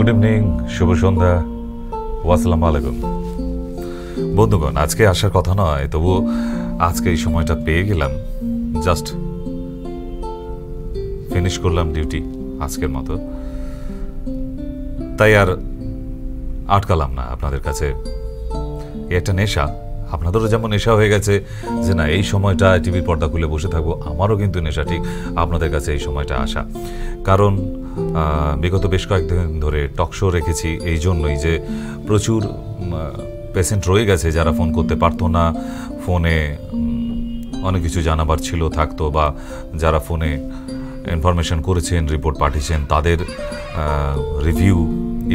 Good evening, শুভ সন্ধ্যা, আসসালামু আলাইকুম। বন্ধুগণ, আজকে আসার কথা নয়, তবু আজকে এই সময়টা পেয়ে গেলাম। জাস্ট ফিনিশ করলাম ডিউটি আজকের মতো, তাই আর আটকালাম না আপনাদের কাছে। একটা নেশা, আপনাদেরও যেমন নেশা হয়ে গেছে যে না এই সময়টা টিভির পর্দা খুলে বসে থাকবো, আমারও কিন্তু নেশা ঠিক আপনাদের কাছে এই সময়টা আসা। কারণ বিগত বেশ কয়েকদিন ধরে টক শো রেখেছি এই জন্যই যে প্রচুর পেশেন্ট রয়ে গেছে যারা ফোন করতে পারতো না, ফোনে অনেক কিছু জানাবার ছিল থাকতো, বা যারা ফোনে ইনফরমেশন করেছেন, রিপোর্ট পাঠিয়েছেন, তাদের রিভিউ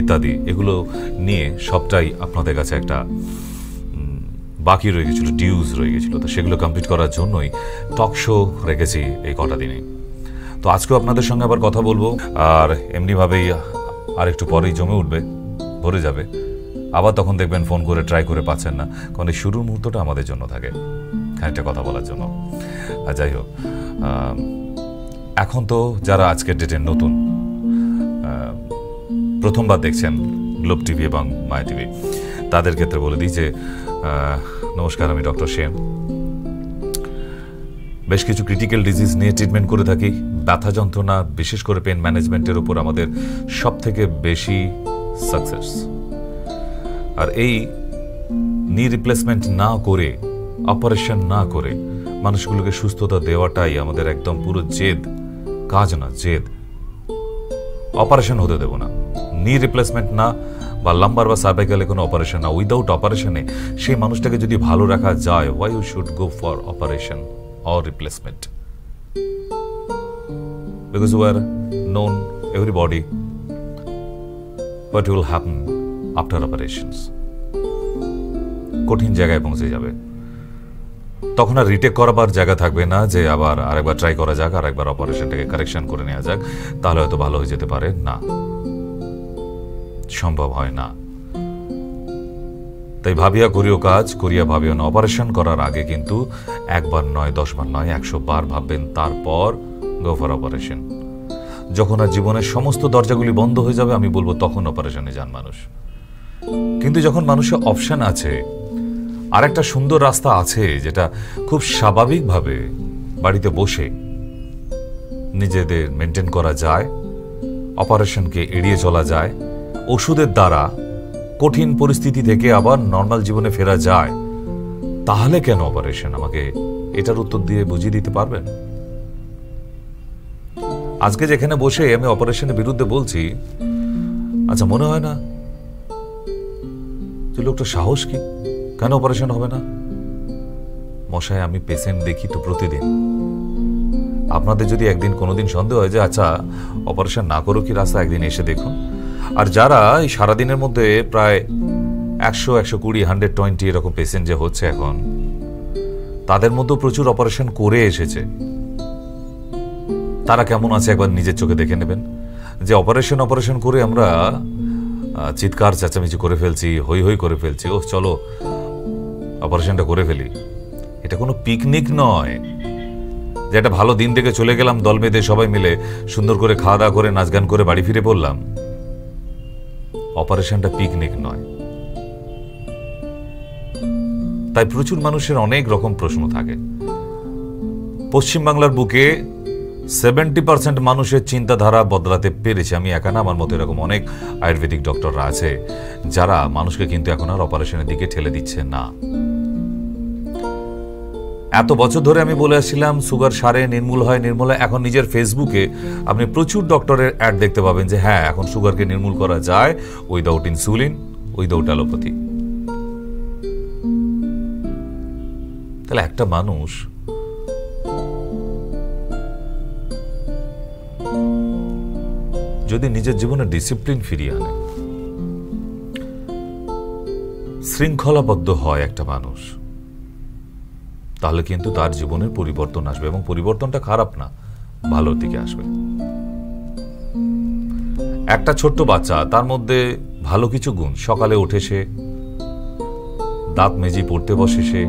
ইত্যাদি এগুলো নিয়ে সবটাই আপনাদের কাছে একটা বাকি রয়ে গেছিলো, ডিউজ রয়ে গেছিলো। তো সেগুলো কমপ্লিট করার জন্যই টক শো রেখেছি এই কটা দিনে। তো আজকেও আপনাদের সঙ্গে আবার কথা বলবো, আর এমনিভাবেই আর একটু পরেই জমে উঠবে, ভরে যাবে। আবার তখন দেখবেন ফোন করে ট্রাই করে পাচ্ছেন না, কারণ এই শুরুর মুহূর্তটা আমাদের জন্য থাকে খানিকটা কথা বলার জন্য। আর যাই হোক, এখন তো যারা আজকের ডেটে নতুন প্রথমবার দেখছেন গ্লোব টিভি এবং মাই টিভি, তাদের ক্ষেত্রে বলে দিই যে নমস্কার, আমি ডক্টর সেন। বেশ কিছু ক্রিটিক্যাল ডিজিজ নিয়ে ট্রিটমেন্ট করে থাকি। ব্যথা যন্ত্রণা, বিশেষ করে পেন ম্যানেজমেন্টের উপর আমাদের সব থেকে বেশি সাকসেস। আর এই নি রিপ্লেসমেন্ট না করে, অপারেশন না করে মানুষগুলোকে সুস্থতা দেওয়াটাই আমাদের একদম পুরো জেদ, কাজ না জেদ। অপারেশন হতে দেব না, নি রিপ্লেসমেন্ট না, বা লাম্বার বা সার্ভাইকালে কোনো অপারেশন না। উইদাউট অপারেশনে সেই মানুষটাকে যদি ভালো রাখা যায়, why you should go for operation or replacement? Because we are known everybody what will happen after operations. কঠিন জায়গায় পৌঁছে যাবে, তখন আর রিটেক করাবার জায়গা থাকবে না যে আবার আরেকবার ট্রাই করা যাক, আরেকবার অপারেশনটাকে কারেকশন করে নেওয়া যাক, তাহলে হয়তো ভালো হয়ে যেতে পারে। না, সম্ভব হয় না। তাই ভাবিয়া করিও কাজ, করিয়া ভাবিও না। অপারেশন করার আগে কিন্তু একবার নয়, 10 বার নয়, 100 বার ভাববেন, তারপর গো ফর অপারেশন। যখন আর জীবনের সমস্ত দরজাগুলি বন্ধ হয়ে যাবে, আমি বলবো তখন অপারেশনে যান মানুষ। কিন্তু যখন মানুষের অপশন আছে, আর একটা সুন্দর রাস্তা আছে যেটা খুব স্বাভাবিকভাবে বাড়িতে বসে নিজেদের মেনটেন করা যায়, অপারেশনকে এড়িয়ে চলা যায়, ওষুধের দ্বারা কঠিন পরিস্থিতি থেকে আবার নর্মাল জীবনে ফেরা যায়, তাহলে কেন অপারেশন? আমাকে এটার উত্তর দিয়ে বুঝিয়ে দিতে পারবেন? আজকে যেখানে বসে আমি অপারেশনের বিরুদ্ধে বলছি, আচ্ছা মনে হয় না যে লোকটা সাহস কি, কেন অপারেশন হবে না? মশাই, আমি পেশেন্ট দেখি তো প্রতিদিন। আপনাদের যদি একদিন কোনোদিন সন্দেহ হয় যে আচ্ছা অপারেশন না করো কি রাস্তা, একদিন এসে দেখুন। আর যারা এই সারাদিনের মধ্যে প্রায় 100, 120, 120 এরকম পেশেন্ট যে হচ্ছে এখন, তাদের মধ্যেও প্রচুর অপারেশন করে এসেছে। তারা কেমন আছে একবার নিজের চোখে দেখে নেবেন। যে অপারেশন করে আমরা চিৎকার চেঁচামেচি করে ফেলছি, হই হই করে ফেলছি, ও চলো অপারেশনটা করে ফেলি, এটা কোনো পিকনিক নয় যে একটা ভালো দিন থেকে চলে গেলাম দল বেঁধে সবাই মিলে সুন্দর করে খাওয়া দাওয়া করে নাচ গান করে বাড়ি ফিরে পড়লাম। অপারেশনটা পিকনিক নয়। তাই প্রচুর মানুষের অনেক রকম প্রশ্ন থাকে। পশ্চিমবাংলার বুকে 70% মানুষের চিন্তাধারা বদলাতে পেরেছে। আমি একা না, আমার মতো এরকম অনেক আয়ুর্বেদিক ডক্টররা আছে যারা মানুষকে কিন্তু এখন আর অপারেশনের দিকে ঠেলে দিচ্ছে না। এত বছর ধরে আমি বলে আসছিলাম সুগার সারে, নির্মূল হয়। এখন নিজের ফেসবুকে আপনি প্রচুর ডক্টরের অ্যাড দেখতে পাবেন যে হ্যাঁ, এখন সুগারকে নির্মূল করা যায় উইদাউট ইনসুলিন, উইদাউট অ্যালোপ্যাথি। তাহলে একটা মানুষ যদি নিজের জীবনে ডিসিপ্লিন ফিরিয়ে আনে, শৃঙ্খলাবদ্ধ হয় একটা মানুষ, তাহলে কিন্তু তার জীবনের পরিবর্তন আসবে, এবং পরিবর্তনটা খারাপ না, ভালোর দিকে আসবে। একটা ছোট্ট বাচ্চা, তার মধ্যে ভালো কিছু গুণ, সকালে উঠে সে দাঁত মেজি পড়তে বসে, সে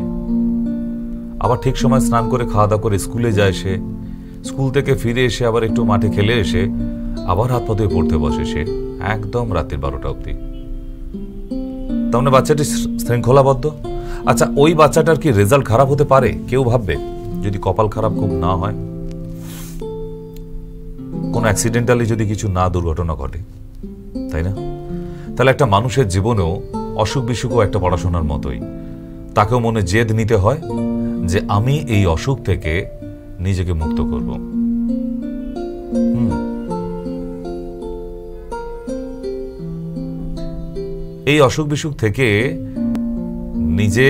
আবার ঠিক সময় স্নান করে খাওয়া দাওয়া করে স্কুলে যায়, সে স্কুল থেকে ফিরে এসে আবার একটু মাঠে খেলে এসে আবার হাত পা ধুয়ে পড়তে বসে, সে একদম রাত্রির 12টা অবধি। তার মানে বাচ্চাটি শৃঙ্খলাবদ্ধ। আচ্ছা, ওই বাচ্চাটার কি রেজাল্ট খারাপ হতে পারে? কেউ ভাববে, যদি কপাল খারাপ খুব না হয়, কোনো অ্যাক্সিডেন্টালি যদি কিছু না দুর্ঘটনা ঘটে, তাই না? তাহলে একটা মানুষের জীবনেও অসুখ বিসুখও একটা পড়াশোনার মতোই। তাকেও মনে জেদ নিতে হয় যে আমি এই অসুখ থেকে নিজেকে মুক্ত করব। এই অসুখ বিসুখ থেকে নিজে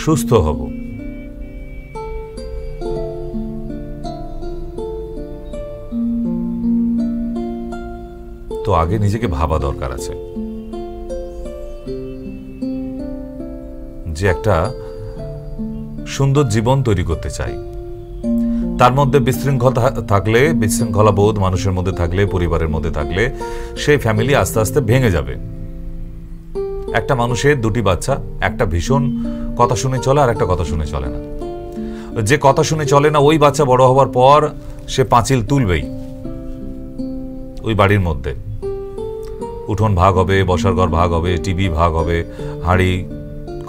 সুস্থ হব। তো আগে নিজেকে ভাবা দরকার আছে যে একটা সুন্দর জীবন তৈরি করতে চাই। তার মধ্যে বিশৃঙ্খলা থাকলে, বিশৃঙ্খলা বোধ মানুষের মধ্যে থাকলে, পরিবারের মধ্যে থাকলে, সেই ফ্যামিলি আস্তে আস্তে ভেঙে যাবে। একটা মানুষের দুটি বাচ্চা, একটা ভীষণ কথা শুনে চলে আর একটা কথা শুনে চলে না। যে কথা শুনে চলে না ওই বাচ্চা বড় হওয়ার পর সে পাঁচিল তুলবেই ওই বাড়ির মধ্যে। উঠোন ভাগ হবে, বসার ঘর ভাগ হবে, টিভি ভাগ হবে, হাঁড়ি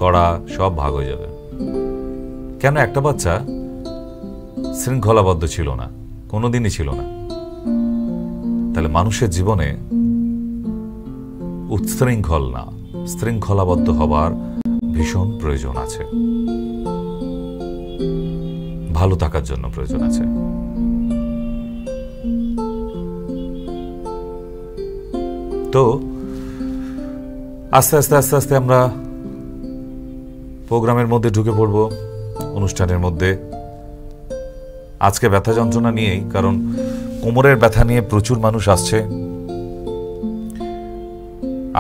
কড়া সব ভাগ হয়ে যাবে। কেন? একটা বাচ্চা শৃঙ্খলাবদ্ধ ছিল না, কোনোদিনই ছিল না। তাহলে মানুষের জীবনে উচ্ছৃঙ্খল না, শৃঙ্খলাবদ্ধ হবার ভীষণ প্রয়োজন আছে, ভালো থাকার জন্য প্রয়োজন আছে। তো আস্তে আস্তে আস্তে আস্তে আমরা প্রোগ্রামের মধ্যে ঢুকে পড়ব, অনুষ্ঠানের মধ্যে। আজকে ব্যথা যন্ত্রণা নিয়েই, কারণ কোমরের ব্যথা নিয়ে প্রচুর মানুষ আসছে।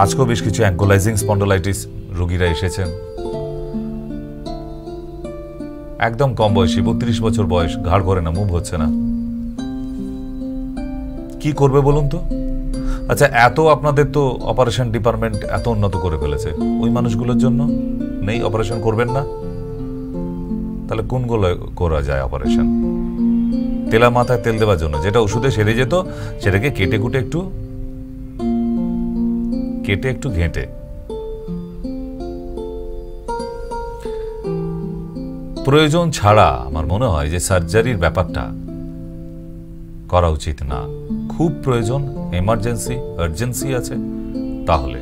আজকেও বেশ কিছু অ্যাঙ্কোলাইজিং স্পন্ডোলাইটিস রোগীরা এসেছেন। একদম কম বয়সী, 32 বছর বয়স, ঘাড় ঘরে না, মুভ হচ্ছে না। কি করবে বলুন তো? আচ্ছা, এত আপনাদের তো অপারেশন ডিপার্টমেন্ট এত উন্নত করে ফেলেছে, ওই মানুষগুলোর জন্য নেই? অপারেশন করবেন না? তাহলে কোনগুলো করা যায় অপারেশন? তেলা মাথায় তেল দেওয়ার জন্য যেটা ওষুধে সেরে যেত, সেটাকে কেটে কুটে একটু ঘেঁটে। প্রয়োজন ছাড়া আমার মনে হয় যে সার্জারির ব্যাপারটা করা উচিত না। খুব প্রয়োজন, এমার্জেন্সি, আর্জেন্সি আছে, তাহলে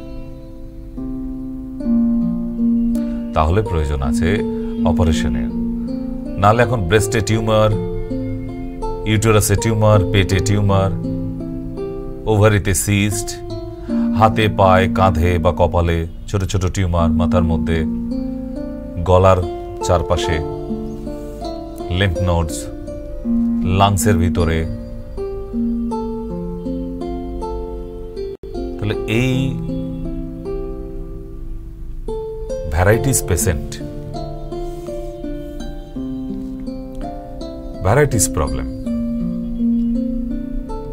প্রয়োজন আছে অপারেশনের। নাহলে এখন ব্রেস্টে টিউমার, ইউটেরাসে টিউমার, পেটে টিউমার, ওভারিতে সিস্ট, হাতে পায়ে কাঁধে বা কপালে ছোট ছোট টিউমার, মাথার মধ্যে, গলার চারপাশে, লিম্ফ নোডস, লাংসের ভিতরে। তাহলে এই ভ্যারাইটিস পেশেন্ট, ভ্যারাইটিস প্রবলেম।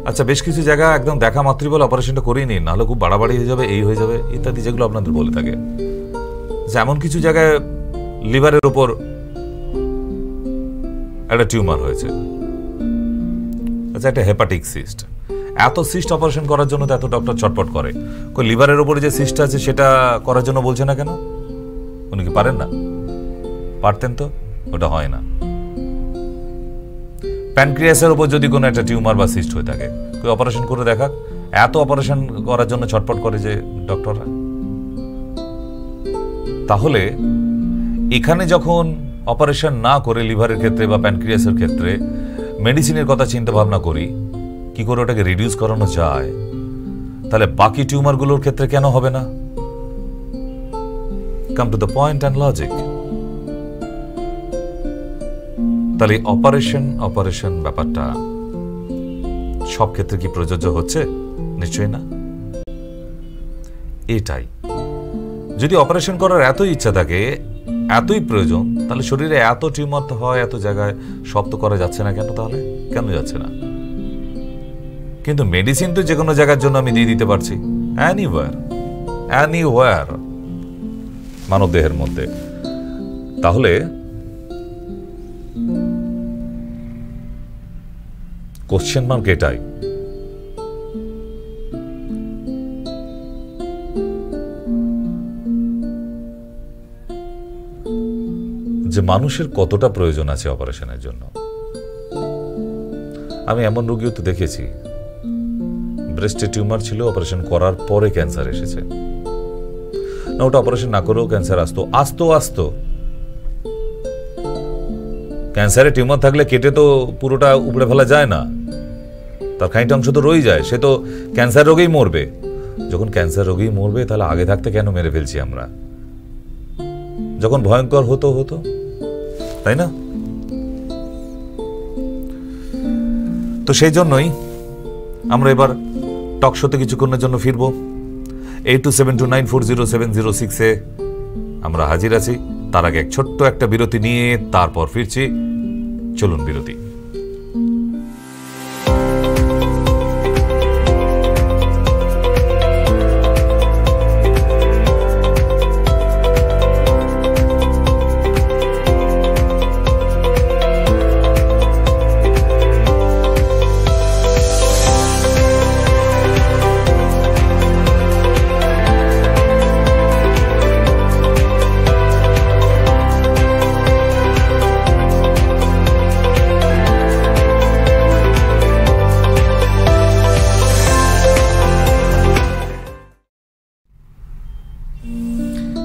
আচ্ছা, বেশ কিছু জায়গা একদম দেখা মাত্রই বলে অপারেশনটা করেই নিন, নাহলে খুব বাড়াবাড়ি হয়ে যাবে, এই হয়ে যাবে ইত্যাদি, যেগুলো আপনাদের বলে থাকে। যেমন কিছু জায়গায় লিভারের উপর একটা টিউমার হয়েছে, আচ্ছা একটা হেপাটিক সিস্ট, এত সিস্ট অপারেশন করার জন্য তো এত ডক্টর চটপট করে। লিভারের উপরে যে সিস্ট আছে সেটা করার জন্য বলছে না কেন? উনি কি পারেন না? পারতেন তো, ওটা হয় না। প্যানক্রিয়াসের উপর যদি কোনো একটা টিউমার বা সিস্ট হয়ে থাকে, কেউ অপারেশন করে দেখাক। এত অপারেশন করার জন্য ছটপট করে যে ডক্টররা। তাহলে এখানে যখন অপারেশন না করে লিভারের ক্ষেত্রে বা প্যানক্রিয়াসের ক্ষেত্রে মেডিসিনের কথা চিন্তা ভাবনা করি, কি করে ওটাকে রিডিউস করানো যায়, তাহলে বাকি টিউমারগুলোর ক্ষেত্রে কেন হবে না? Come to the point and logic. তাহলে অপারেশন ব্যাপারটা সব ক্ষেত্রে কি প্রযোজ্য হচ্ছে? নিশ্চয়ই না। এটাই, যদি অপারেশন করার এতই ইচ্ছা থাকে, এতই প্রয়োজন, তাহলে শরীরে এত টিউমার তো হয় এত জায়গায়, সব তো করা যাচ্ছে না কেন? তাহলে কেন যাচ্ছে না? কিন্তু মেডিসিন তো যে কোনো জায়গার জন্য আমি দিয়ে দিতে পারছি, এনিওয়্যার মানব দেহের মধ্যে। তাহলে কোশ্চেন মার্ক এটাই যে মানুষের কতটা প্রয়োজন আছে অপারেশনের জন্য। আমি এমন রোগীও তো দেখেছি, ব্রেস্টে টিউমার ছিল, অপারেশন করার পরে ক্যান্সার এসেছে না, ওটা অপারেশন না করেও ক্যান্সার আসতো। ক্যান্সারে টিউমার থাকলে কেটে তো পুরোটা উপড়ে ফেলা যায় না, তার খানিকটা অংশ তো রয়ে যায়, সে তো ক্যান্সার রোগেই মরবে। যখন ক্যান্সার রোগেই মরবে তাহলে আগে থাকতে কেন মেরে ফেলছি আমরা? যখন ভয়ঙ্কর হতো, তাই না? তো সেই জন্যই আমরা এবার টক শোতে কিছুক্ষণের জন্য ফিরবো। 8272940706 আমরা হাজির আছি। তার আগে এক ছোট্ট একটা বিরতি নিয়ে তারপর ফিরছি। চলুন বিরতি।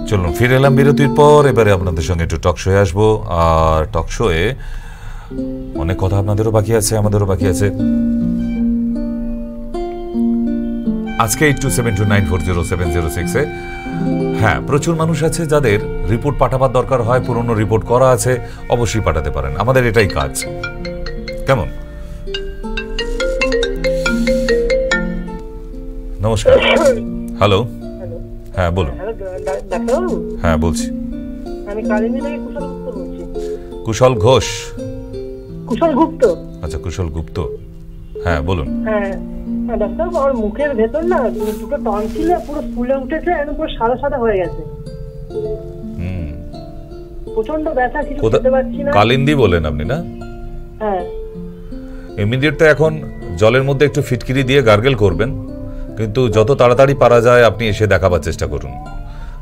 চলুন ফিরে এলাম বিরতির পর। এবারে আপনাদের সঙ্গে একটু টক শোয়ে আসবো। আর টক শোয়ে অনেক কথা আপনাদেরও বাকি আছে, আমাদেরও বাকি আছে। আজকে 8272940706 হ্যাঁ, প্রচুর মানুষ আছে যাদের রিপোর্ট পাঠাবার দরকার হয়, পুরনো রিপোর্ট করা আছে, অবশ্যই পাঠাতে পারেন, আমাদের এটাই কাজ। কেমন? নমস্কার। হ্যালো। হ্যাঁ বলুন। হ্যাঁ বলছি। আমি কালিন্দী থেকে কুশল গুপ্ত বলছি। কুশল ঘোষ? কুশল গুপ্ত। আচ্ছা, কুশল গুপ্ত। হ্যাঁ বলুন। হ্যাঁ ডাক্তার, আমার মুখের ভেতর না দুটো টনসিল পুরো ফুলে উঠেছে, একদম পুরো সাদা সাদা হয়ে গেছে। প্রচন্ড ব্যথা, কিছু খেতে পারছি না। কালিন্দী বলেন আপনি না? হ্যাঁ। ইমিডিয়েট তো এখন জলের মধ্যে একটু ফিটকিরি দিয়ে গার্গেল করবেন, কিন্তু যত তাড়াতাড়ি পারা যায় আপনি এসে দেখাবার চেষ্টা করুন,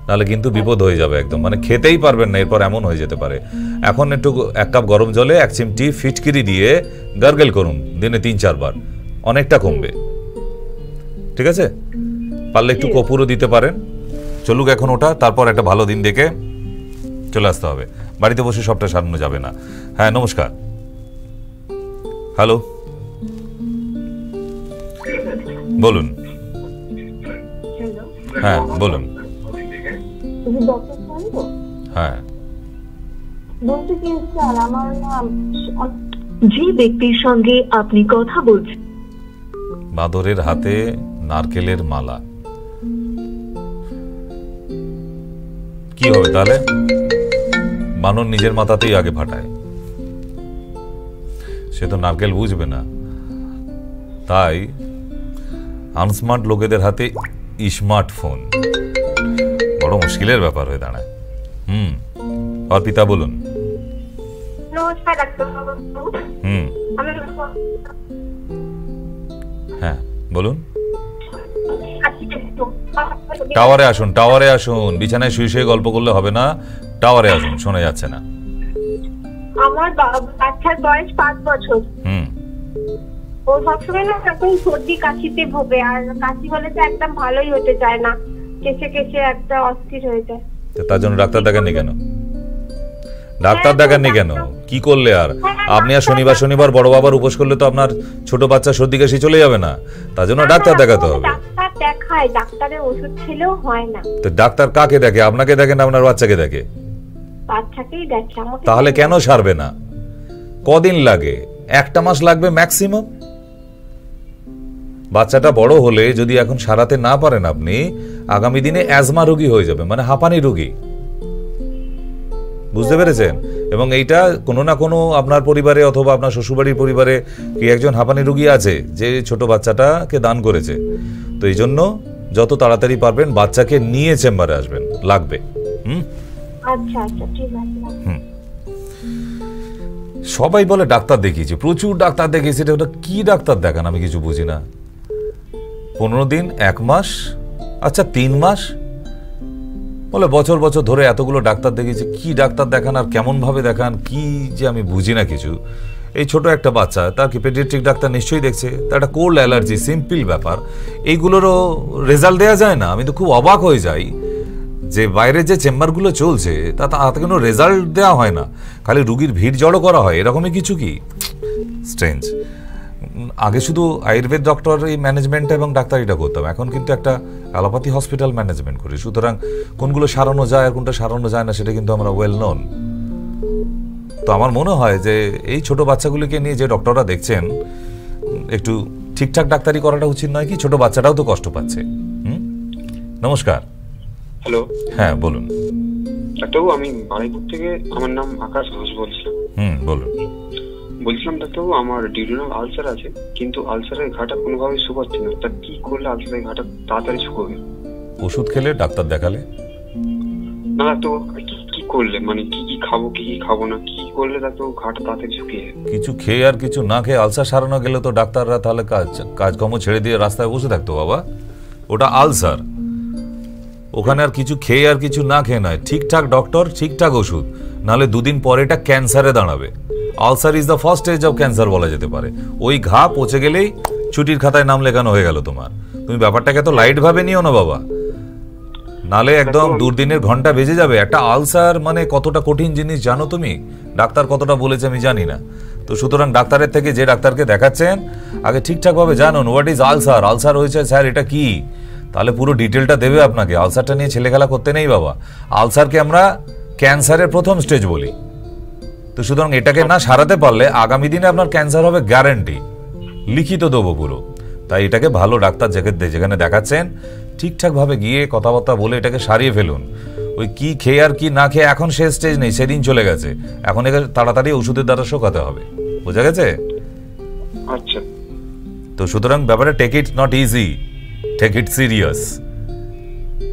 নাহলে কিন্তু বিপদ হয়ে যাবে একদম, মানে খেতেই পারবেন না, এরপর এমন হয়ে যেতে পারে। এখন একটু 1 কাপ গরম জলে 1 চিমটি ফিটকিরি দিয়ে গার্গেল করুন দিনে 3-4 বার, অনেকটা কমবে। ঠিক আছে? পারলে একটু কর্পূরও দিতে পারেন। চলুক এখন ওটা, তারপর একটা ভালো দিন দেখে চলে আসতে হবে। বাড়িতে বসে সবটা সারানো যাবে না। হ্যাঁ নমস্কার। হ্যালো, বলুন। হ্যাঁ বলুন। হ্যাঁ বলতে কি স্যার, আমার নাম যে ব্যক্তির সঙ্গে আপনি কথা বলছেন। বাঁদরের হাতে নারকেলের মালা, কি হবে তাহলে? বানর নিজের মাথাতেই আগে ফাটায়, সে তো নারকেল বুঝবে না, তাই আনস্মার্ট লোকেদের হাতে স্মার্টফোন, বড় মুশকিলের ব্যাপার হয়ে দাঁড়ায়। অর্পিতা বলুন। নমস্কার ডাক্তার। হ্যাঁ বলুন। টাওয়ারে আসুন, টাওয়ারে আসুন, বিছানায় শুয়ে শুয়ে গল্প করলে হবে না, টাওয়ারে আসুন, শোনা যাচ্ছে না। আমার বাচ্চার বয়স 5 বছর। ও সবসময় না এখন সর্দি কাশিতে ভোগে, আর কাশি হলে তো একদম ভালোই হতে চায় না, কেসে কেসে একটা অস্থির হয়ে যায়। তার জন্য ডাক্তার দেখাননি কেন? ডাক্তার দেখাননি কেন? কি করলে আর? আপনি আর শনিবার শনিবার বড় বাবার উপোস করলে তো আপনার ছোট বাচ্চা সর্দি কাশি চলে যাবে না, তার জন্য ডাক্তার দেখাতে হবে। ডাক্তার দেখায়, ডাক্তারের ওষুধ খেলেও হয় না। তো ডাক্তার কাকে দেখে? আপনাকে দেখে না আপনার বাচ্চাকে দেখে? বাচ্চাকেই দেখে। তাহলে কেন সারবে না? কদিন লাগে? 1টা মাস লাগবে ম্যাক্সিমাম। বাচ্চাটা বড় হলে যদি এখন সারাতে না পারেন আপনি, আগামী দিনে অ্যাজমা রোগী হয়ে যাবে, মানে হাঁপানি রোগী। বুঝতে পেরেছেন? এবং এইটা কোনো না কোনো আপনার পরিবারে অথবা আপনার শ্বশুরবাড়ির পরিবারে কি একজন হাঁপানি রোগী আছে যে ছোট বাচ্চাটাকে দান করেছে। তো এই জন্য যত তাড়াতাড়ি পারবেন বাচ্চাকে নিয়ে চেম্বারে আসবেন, লাগবে। আচ্ছা আচ্ছা ঠিক আছে। সবাই বলে ডাক্তার দেখিয়েছি, প্রচুর ডাক্তার দেখিয়েছি, ওটা কি ডাক্তার দেখান আমি কিছু বুঝি না। 15 দিন, 1 মাস, আচ্ছা 3 মাস, বলে বছর বছর ধরে এতগুলো ডাক্তার দেখিয়েছে, কি ডাক্তার দেখান আর কেমনভাবে দেখান কি যে আমি বুঝি না কিছু। এই ছোট একটা বাচ্চা, তার কি পেডিয়াট্রিক ডাক্তার নিশ্চয়ই দেখছে, তার একটা কোল্ড অ্যালার্জি, সিম্পল ব্যাপার, এইগুলোরও রেজাল্ট দেওয়া যায় না। আমি তো খুব অবাক হয়ে যাই যে বাইরে যে চেম্বারগুলো চলছে তাতে কোনো রেজাল্ট দেওয়া হয় না, খালি রুগীর ভিড় জড়ো করা হয়, এরকমই কিছু কি স্ট্রেঞ্জ। আগে শুধু আয়ুর্বেদ ডক্টর এই ম্যানেজমেন্টটা এবং ডাক্তারিটা করতাম, এখন কিন্তু একটা অ্যালোপ্যাথি হসপিটাল ম্যানেজমেন্ট করি, সুতরাং কোনগুলো সারানো যায় আর কোনটা সারানো যায় না সেটা কিন্তু আমরা ওয়েল নোন। তো আমার মনে হয় যে এই ছোট বাচ্চাগুলিকে নিয়ে যে ডক্টররা দেখছেন একটু ঠিকঠাক ডাক্তারি করাটা উচিত নয় কি? ছোট বাচ্চাটাও তো কষ্ট পাচ্ছে। নমস্কার। হ্যালো। হ্যাঁ বলুন। ডাক্তারবাবু, আমি বারুইপুর থেকে, আমার নাম আকাশ ঘোষ বলছিলাম। বলুন। বলছিলাম ডাক্তারবাবু, আমার ডিউরিনাল আলসার আছে, কিন্তু আলসারের ঘাটা কোনোভাবে শুকাচ্ছে না। তা কি করলে আলসারের ঘাটা তাড়াতাড়ি শুকোবে? ওষুধ খেলে, ডাক্তার দেখালে? না ডাক্তারবাবু, কি করলে, মানে কি কি খাবো কি কি খাবো না, কি করলে ডাক্তারবাবু ঘাটা তাড়াতাড়ি শুকিয়ে যাবে? কিছু খেয়ে আর কিছু না খেয়ে আলসার সারানো গেলে তো ডাক্তাররা তাহলে কাজকর্ম ছেড়ে দিয়ে রাস্তায় বসে থাকতো বাবা। ওটা আলসার, ওখানে আর কিছু খেয়ে আর কিছু না খেয়ে নয়, ঠিকঠাক ডক্টর ঠিকঠাক ওষুধ, নাহলে দুদিন পরে এটা ক্যান্সারে দাঁড়াবে। Ulcer is the first stage of cancer বলা যেতে পারে। ওই ঘা পচে গেলেই ছুটির খাতায় নাম লেখানো হয়ে গেল তোমার। তুমি ব্যাপারটাকে তো লাইট ভাবে নিও না বাবা, নালে একদম দুর্দিনের ঘন্টা বেজে যাবে। একটা আলসার মানে কতটা কঠিন জিনিস জানো তুমি? ডাক্তার কতটা বলেছে আমি জানি না। তো সুতরাং ডাক্তারের থেকে যে ডাক্তারকে দেখাচ্ছেন আগে ঠিকঠাকভাবে জানুন হোয়াট ইজ আলসার। আলসার হয়েছে স্যার এটা কি, তাহলে পুরো ডিটেলটা দেবে আপনাকে। আলসারটা নিয়ে ছেলেখেলা করতে নেই বাবা। আলসারকে আমরা ক্যান্সারের প্রথম স্টেজ বলি। তো সুতরাং এটাকে না সারাতে পারলে আগামী দিনে আপনার ক্যান্সার হবে গ্যারান্টি, লিখিত দেবো পুরো। তাই এটাকে ভালো ডাক্তার যেখানে দেখাচ্ছেন ঠিকঠাকভাবে গিয়ে কথাবার্তা বলে এটাকে সারিয়ে ফেলুন। ওই কি খেয়ে আর কি না খেয়ে এখন সে স্টেজ নেই, সেদিন চলে গেছে। এখন একে তাড়াতাড়ি ওষুধের দ্বারা শোকাতে হবে, বোঝা গেছে? আচ্ছা। তো সুতরাং ব্যাপারে take it not easy, take it serious,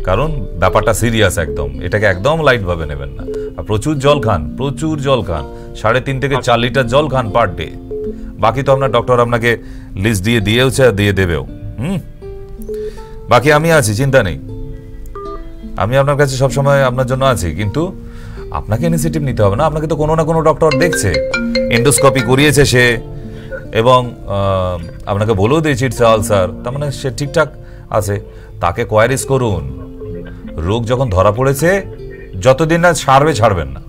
কারণ ব্যাপারটা সিরিয়াস একদম। এটাকে একদম লাইট ভাবে নেবেন না। আর প্রচুর জল খান, প্রচুর জল খান, 3.5 থেকে 4 লিটার জল খান পার ডে। বাকি তো আপনার ডক্টর আপনাকে লিস্ট দিয়েওছে আর দিয়ে দেবেও। বাকি আমি আছি, চিন্তা নেই। আমি আপনার কাছে সবসময় আপনার জন্য আছি, কিন্তু আপনাকে ইনিশিয়েটিভ নিতে হবে না। আপনাকে তো কোনো না কোনো ডক্টর দেখছে, এন্ডোস্কোপি করিয়েছে সে, এবং আপনাকে বলেও দিয়েছে ইটস আলসার, তার মানে সে ঠিকঠাক আছে। তাকে কোয়ারিজ করুন। রোগ যখন ধরা পড়েছে যতদিন না সারবে ছাড়বেন না,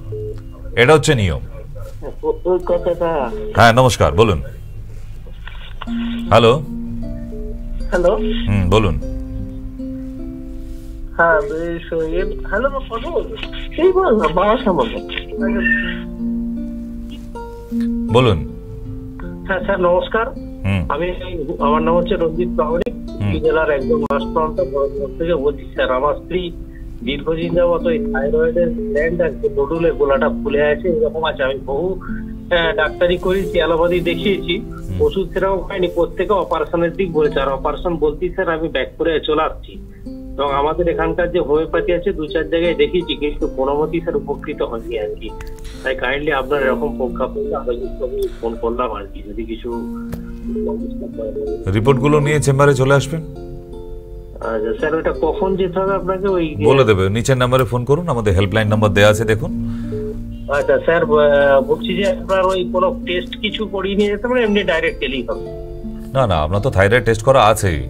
এটা হচ্ছে নিয়ম। হ্যাঁ নমস্কার, বলুন। হ্যালো। হ্যালো। বলুন। হ্যাঁ হ্যালো, কথা বলুন। সেই বল না, বাবা সামনে বলুন। হ্যাঁ স্যার নমস্কার। আমার নাম হচ্ছে রঞ্জিত প্রামাণিক, জেলার একদম মাস প্রান্ত থেকে বলছি স্যার। আমার স্ত্রী দীর্ঘদিন যাবত ওই থাইরয়েডের গ্ল্যান্ড আর নডুলের গোলাটা ফুলে আছে, এরকম আছে। আমি বহু ডাক্তারি করেছি, অ্যালোপ্যাথি দেখিয়েছি, ওষুধ সেরকম হয়নি। প্রত্যেকে অপারেশনের দিক বলেছে, আর অপারেশন বলতেই স্যার আমি ব্যাক করে চলে আসছি। এবং আমাদের এখানকার যে হোমিওপ্যাথি আছে 2-4 জায়গায় দেখিয়েছি, কিন্তু কোনো মতেই স্যার উপকৃত হয়নি আর কি। তাই কাইন্ডলি আপনার এরকম প্রেক্ষাপটে আমি ফোন করলাম আর কি, যদি কিছু রিপোর্টগুলো নিয়ে চেম্বারে চলে আসবেন। আচ্ছা স্যার, ওটা কখন যেতে হবে আপনাকে? ওই বলে দেবে, নিচের নাম্বারে ফোন করুন, আমাদের হেল্পলাইন নাম্বার দেওয়া আছে দেখুন। আচ্ছা স্যার, বলছি যে আপনার ওই কোনো টেস্ট কিছু করিয়ে নিয়ে যেতে পারে, এমনি ডাইরেক্ট এলেই হবে? না না, আপনার তো থাইরয়েড টেস্ট করা আছেই।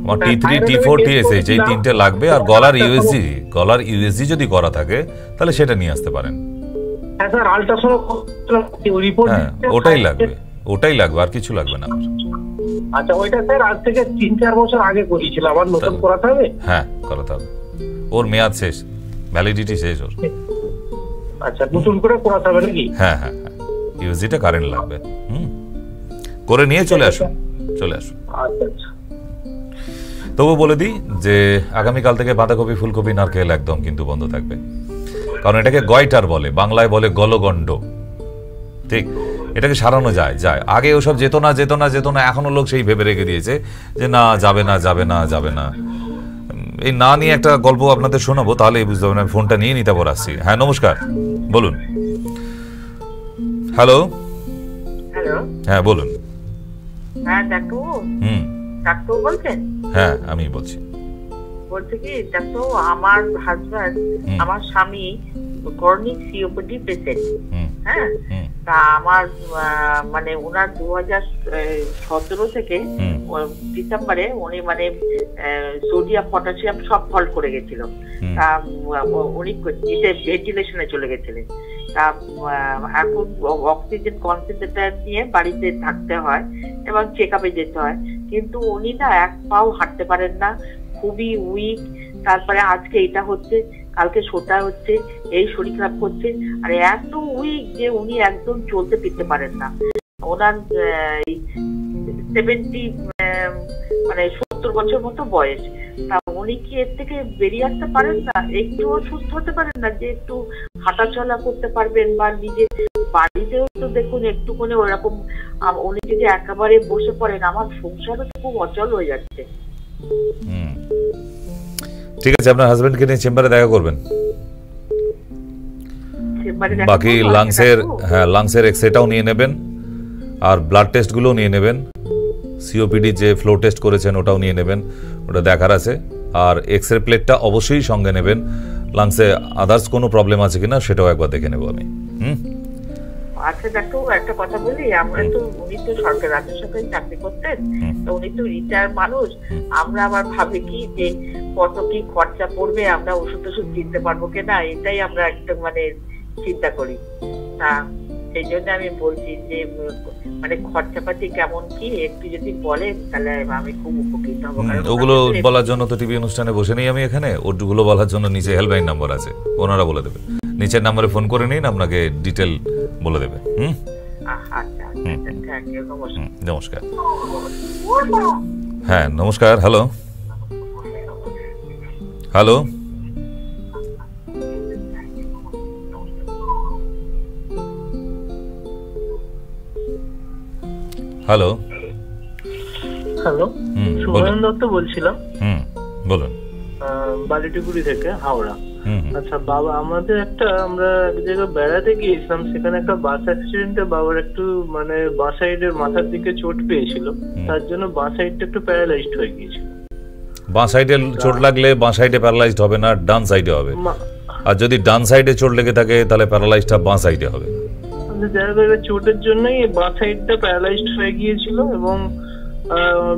আমার T3, T4, TSH এই 3টে লাগবে, আর গলার ইউএসজি যদি করা থাকে তাহলে সেটা নিয়ে আসতে পারেন। হ্যাঁ স্যার, আল্ট্রাসাউন্ড রিপোর্ট, হ্যাঁ ওটাই লাগবে, আর কিছু লাগবে না। আচ্ছা, ওইটা স্যার আজ থেকে 3-4 বছর আগে করিয়েছিলাম, আবার নতুন করাতে হবে? হ্যাঁ করাতে হবে, ওর মেয়াদ শেষ, ভ্যালিডিটি শেষ ওর। আচ্ছা, নতুন করে করাতে হবে নাকি? হ্যাঁ হ্যাঁ হ্যাঁ, ইউএসজিটা কারেন্ট লাগবে। করে নিয়ে চলে আসুন। আচ্ছা আচ্ছা। তবু বলে দিই যে আগামীকাল থেকে বাঁধাকপি, ফুলকপি, নারকেল একদম কিন্তু বন্ধ থাকবে, কারণ এটাকে গয়টার বলে, বাংলায় বলে গলগণ্ড। ঠিক, এটাকে সারানো যায়। আগে ওসব যেত না, এখনো লোক সেই ভেবে রেখে দিয়েছে যে না যাবে না। এই না নিয়ে একটা গল্প আপনাদের শোনাবো, তাহলেই বুঝতে পারবেন। ফোনটা নিয়ে নিতে পর আসছি। হ্যাঁ নমস্কার, বলুন। হ্যালো। হ্যাঁ বলুন। হ্যাঁ ডাক্তার বলছেন? হ্যাঁ আমি বলছি। বলছে কি দেখো আমার হাজব্যান্ড আমার স্বামী ক্রনিক সিওপিডি পেশেন্ট, হ্যাঁ, তা আমার মানে ওনার 2017 থেকে ডিসেম্বরে উনি মানে সোডিয়াম পটাশিয়াম সব ফল্ট করে গেছিল, তা উনি ভেন্টিলেশনে চলে গেছিলেন, তা এখন অক্সিজেন কনসেন্ট্রেটর নিয়ে বাড়িতে থাকতে হয় এবং চেক আপে যেতে হয়, কিন্তু উনি না এক পাও হাঁটতে পারেন না, খুবই উইক। তারপরে আজকে এটা হচ্ছে, কালকে সোটা হচ্ছে, এই শরীর খারাপ করছে, আর এত উইক যে উনি একদম চলতে ফিরতে পারেন না। ওনার 70 মানে 70 বছর মতো বয়স, তা উনি কি এর থেকে বেরিয়ে আসতে পারেন না? একটু সুস্থ হতে পারেন না যে একটু হাঁটাচলা করতে পারবেন, বা নিজের বাড়িতেও তো দেখুন একটু করে ওরকম, উনি যদি একেবারে বসে পড়েন আমার সংসারও তো খুব অচল হয়ে যাচ্ছে। ঠিক আছে, আপনার হাজবেন্ডকে নিয়ে চেম্বারে দেখা করবেন। বাকি লাংসের এক্সরেটাও নিয়ে নেবেন, আর ব্লাড টেস্টগুলো নিয়ে নেবেন, সিওপিডি যে ফ্লো টেস্ট করেছেন ওটাও নিয়ে নেবেন, ওটা দেখার আছে। আর এক্সরে প্লেটটা অবশ্যই সঙ্গে নেবেন, লাংসে আদার্স কোনো প্রবলেম আছে কিনা সেটাও একবার দেখে নেব আমি। আচ্ছা দেখো একটা কথা বলি, আমরা তো উনি তো সরকার রাজ্য সরকারি চাকরি করতেন, তো উনি তো রিটায়ার মানুষ, আমরা আবার ভাবি কি যে কত কি খরচা পড়বে, আমরা ওষুধ টষুধ কিনতে পারবো কিনা, এটাই আমরা একটা মানে চিন্তা করি। তা সেই জন্য আমি বলছি যে মানে খরচাপাতি কেমন কি একটু যদি বলেন তাহলে আমি খুব উপকৃত হবো। ওগুলো বলার জন্য তো টিভি অনুষ্ঠানে বসে নেই আমি এখানে, ওগুলো বলার জন্য নিচে হেল্পলাইন নাম্বার আছে, ওনারা বলে দেবে। নিচের নাম্বারে ফোন করে নিন, আপনাকে ডিটেল বলে দেবে। নমস্কার। হ্যাঁ নমস্কার। Hello hello, hello hello, Suman Dutta বলছিলাম। বলুন। বালিটিগুড়ি থেকে, হাওড়া। আচ্ছা বাবা, আমাদের আমরা এক জায়গায় বেড়াতে গিয়েছিলাম, সেখানে একটা বাস অ্যাক্সিডেন্টে বাবার একটু মানে বাঁ সাইডের মাথার দিকে চোট পেয়েছিল, তার জন্য বাঁ সাইডটা একটু প্যারালাইজড হয়ে গিয়েছিল। বাঁ সাইডে চোট লাগলে বাঁ সাইডে প্যারালাইজড হবে না, ডান সাইডে হবে। আর যদি ডান সাইডে চোট লেগে থাকে তাহলে প্যারালাইজডটা বাঁ সাইডে হবে। চোটের জন্যই বাঁ সাইডটা প্যারালাইজড হয়ে গিয়েছিল, এবং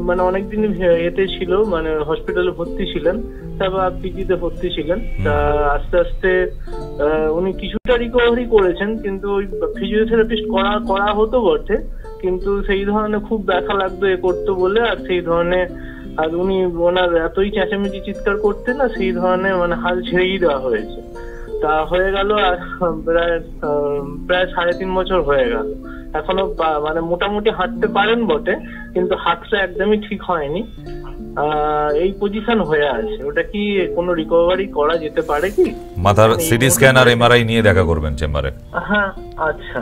মানে অনেকদিন এতে ছিল, মানে হসপিটালে ভর্তি ছিলেন, তারপর পিজিতে ভর্তি ছিলেন। তা আস্তে আস্তে উনি কিছুটা রিকভারি করেছেন, কিন্তু ওই ফিজিওথেরাপিস্ট করা হতো বটে, কিন্তু সেই ধরনের খুব ব্যথা লাগতো এ করতো বলে, আর সেই ধরনের আর উনি ওনার এতই চেঁচামেচি চিৎকার করতেন না, সেই ধরনের মানে হাল ছেড়েই দেওয়া হয়েছে। তা হয়ে গেল আর প্রায় 3.5 বছর হয়ে গেল, এখনো মানে মোটামুটি হাঁটতে পারেন বটে, কিন্তু হাতটা একদমই ঠিক হয়নি, এই পজিশন হয়ে আছে। ওটা কি কোনো রিকভারি করা যেতে পারে কি? মাথার সিটি স্ক্যান আর এমআরআই নিয়ে দেখা করবেন চেম্বারে। হ্যাঁ আচ্ছা,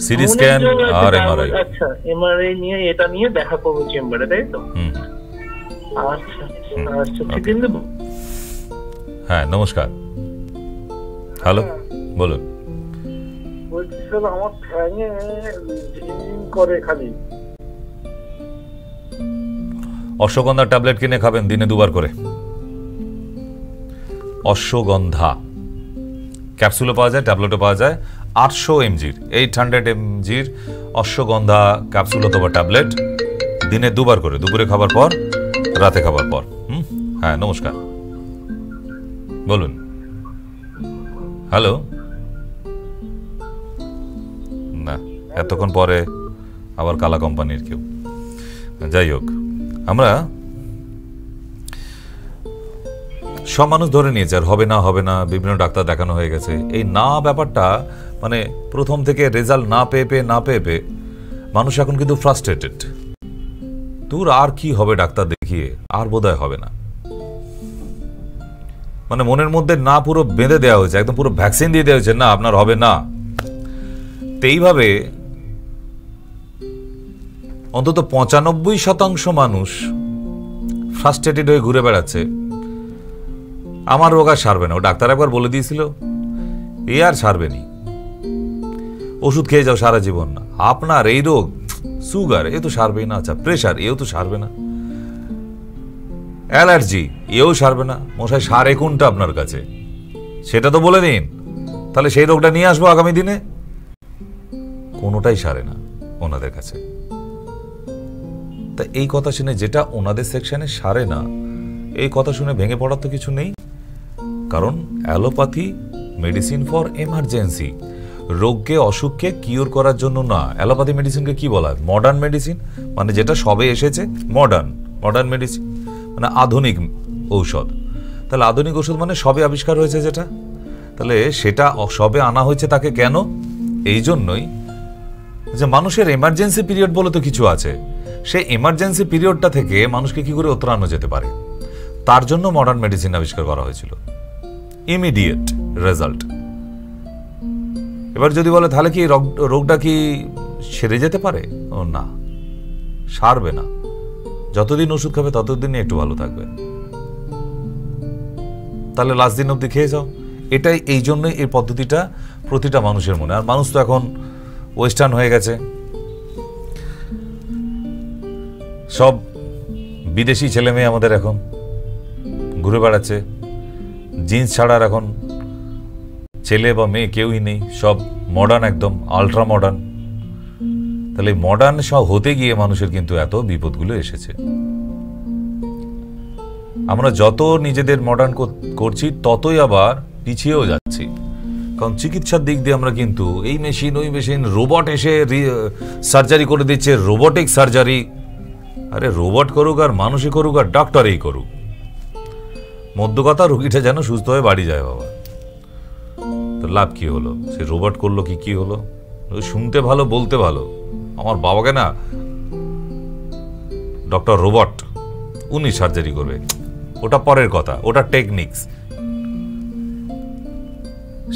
সিটি স্ক্যান আর এমআরআই। আচ্ছা এমআরআই নিয়ে এটা নিয়ে দেখা করবো চেম্বারে, তাই তো? আচ্ছা আচ্ছা, ঠিক আছে। হ্যাঁ নমস্কার। হ্যালো বলুন। বলছি স্যার, আমার ঠ্যাঙে ঝিনঝিন করে খালি। অশ্বগন্ধার ট্যাবলেট কিনে খাবেন দিনে 2 বার করে। অশ্বগন্ধা ক্যাপসুলও পাওয়া যায়, ট্যাবলেটও পাওয়া যায়। 800 mg 800 mg অশ্বগন্ধা ক্যাপসুল অথবা ট্যাবলেট দিনে 2 বার করে, দুপুরে খাবার পর, রাতে খাবার পর। হ্যাঁ নমস্কার, বলুন। হ্যালো, না এতক্ষণ পরে আবার কালা কোম্পানির কেউ। যাই হোক, আমরা সব মানুষ ধরে নিয়েছে আর হবে না হবে না, বিভিন্ন ডাক্তার দেখানো হয়ে গেছে। এই না ব্যাপারটা মানে প্রথম থেকে রেজাল্ট না পেয়ে মানুষ এখন কিন্তু ফ্রাস্ট্রেটেড। তোর আর কি হবে ডাক্তার দেখিয়ে, আর বোধহয় হবে না, মানে মনের মধ্যে না পুরো বেঁধে দেওয়া হয়েছে, একদম পুরো ভ্যাকসিন দিয়ে দেওয়া হয়েছে, না আপনার হবে না। তো এইভাবে অন্তত 95% মানুষ ফ্রাস্ট্রেটেড হয়ে ঘুরে বেড়াচ্ছে। আমার রোগ আর সারবে না, ও ডাক্তার একবার বলে দিয়েছিল, এ আর সারবে নি, ওষুধ খেয়ে যাও সারা জীবন। না, আপনার এই রোগ সুগার, এ তো সারবেই না। আচ্ছা প্রেশার, এও তো সারবে না। অ্যালার্জি, এও সারবে না। মশাই সারে কোনটা আপনার কাছে সেটা তো বলে দিন, তাহলে সেই রোগটা নিয়ে আসবো আগামী দিনে। কোনোটাই সারে না ওনাদের কাছে। তা এই কথা শুনে, যেটা ওনাদের সেকশনে সারে না, এই কথা শুনে ভেঙে পড়ার তো কিছু নেই। কারণ অ্যালোপ্যাথি মেডিসিন ফর এমার্জেন্সি, রোগকে অসুখকে কিওর করার জন্য না। অ্যালোপ্যাথি মেডিসিনকে কি বলা হয়? মডার্ন মেডিসিন, মানে যেটা সবে এসেছে, মডার্ন মেডিসিন মানে আধুনিক ঔষধ। তাহলে আধুনিক ওষুধ মানে সবে আবিষ্কার হয়েছে যেটা, তাহলে সেটা সবে আনা হয়েছে তাকে কেন? এই জন্যই যে মানুষের এমার্জেন্সি পিরিয়ড বলে তো কিছু আছে, সেই এমার্জেন্সি পিরিয়ডটা থেকে মানুষকে কি করে উত্তরানো যেতে পারে, তার জন্য মডার্ন মেডিসিন আবিষ্কার করা হয়েছিল। Immediate result. এবার যদি বলে তাহলে কি রোগটা কি সেরে যেতে পারে? ও না, সারবে না। যতদিন ওষুধ খাবে ততদিন একটু ভালো থাকবে, তাহলে লাস্ট দিন অব্দি খেয়ে যাও। এটাই, এই জন্যই এই পদ্ধতিটা প্রতিটা মানুষের মনে। আর মানুষ তো এখন ওয়েস্টার্ন হয়ে গেছে, সব বিদেশি ছেলে মেয়ে আমাদের এখন ঘুরে বেড়াচ্ছে, জিন্স ছাড়ার এখন ছেলে বা মেয়ে কেউই নেই, সব মডার্ন, একদম আলট্রা মডার্ন। তাহলে মডার্ন সব হতে গিয়ে মানুষের কিন্তু এত বিপদগুলো এসেছে। আমরা যত নিজেদের মডার্ন করছি ততই আবার পিছিয়েও যাচ্ছি। কারণ চিকিৎসার দিক দিয়ে আমরা কিন্তু এই মেশিন ওই মেশিন, রোবট এসে সার্জারি করে দিচ্ছে, রোবটিক সার্জারি। আরে রোবট করুক আর মানুষই করুক আর ডাক্তারই করুক, মধ্য কথা রোগীটা যেন সুস্থ হয়ে বাড়ি যায় বাবা। তো লাভ কি হলো? সে রোবট করলো কি হলো? শুনতে ভালো, বলতে ভালো। আমার বাবাকে না ডক্টর রোবট, উনি সার্জারি করবে, ওটা পরের কথা, ওটা টেকনিক্স।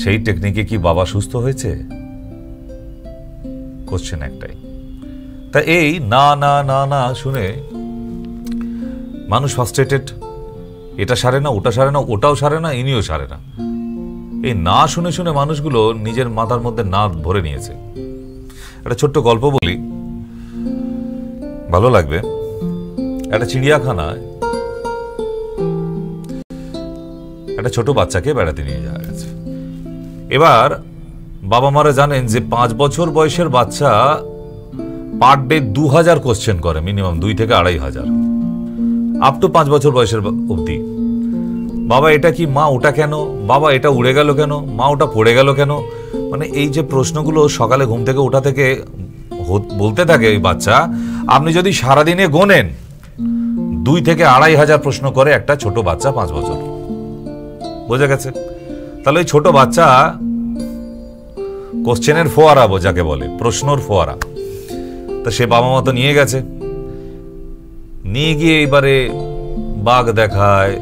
সেই টেকনিকে কি বাবা সুস্থ হয়েছে? কোশ্চেন একটাই। তা এই না না না না শুনে মানুষ ফ্রাস্ট্রেটেড। এটা সারে না, ওটা সারে না, ওটাও সারে না, ইনিও সারে না। এই না শুনে শুনে মানুষগুলো নিজের মাথার মধ্যে না ভরে নিয়েছে। একটা ছোট্ট গল্প বলি, ভালো লাগবে। একটা চিড়িয়াখানায় একটা ছোট বাচ্চাকে বেড়াতে নিয়ে যাওয়া গেছে। এবার বাবা মারা জানেন যে 5 বছর বয়সের বাচ্চা পার ডে 2000 কোশ্চেন করে, মিনিমাম 2 থেকে 2500, আপ টু 5 বছর বয়সের অবধি। বাবা এটা কি, মা ওটা কেন, বাবা এটা উড়ে গেল কেন, মা ওটা পড়ে গেল কেন, মানে এই যে প্রশ্নগুলো সকালে ঘুম থেকে ওঠা থেকে বলতে থাকে ওই বাচ্চা। আপনি যদি সারাদিনে গোনেন 2 থেকে 2500 প্রশ্ন করে একটা ছোট বাচ্চা 5 বছর। বোঝা গেছে? তাহলে ওই ছোট বাচ্চা কোশ্চেনের ফোয়ারা, যাকে বলে প্রশ্নর ফোয়ারা। তা সে বাবা মা তো নিয়ে গেছে, নিয়ে গিয়ে এবারে বাঘ দেখায়,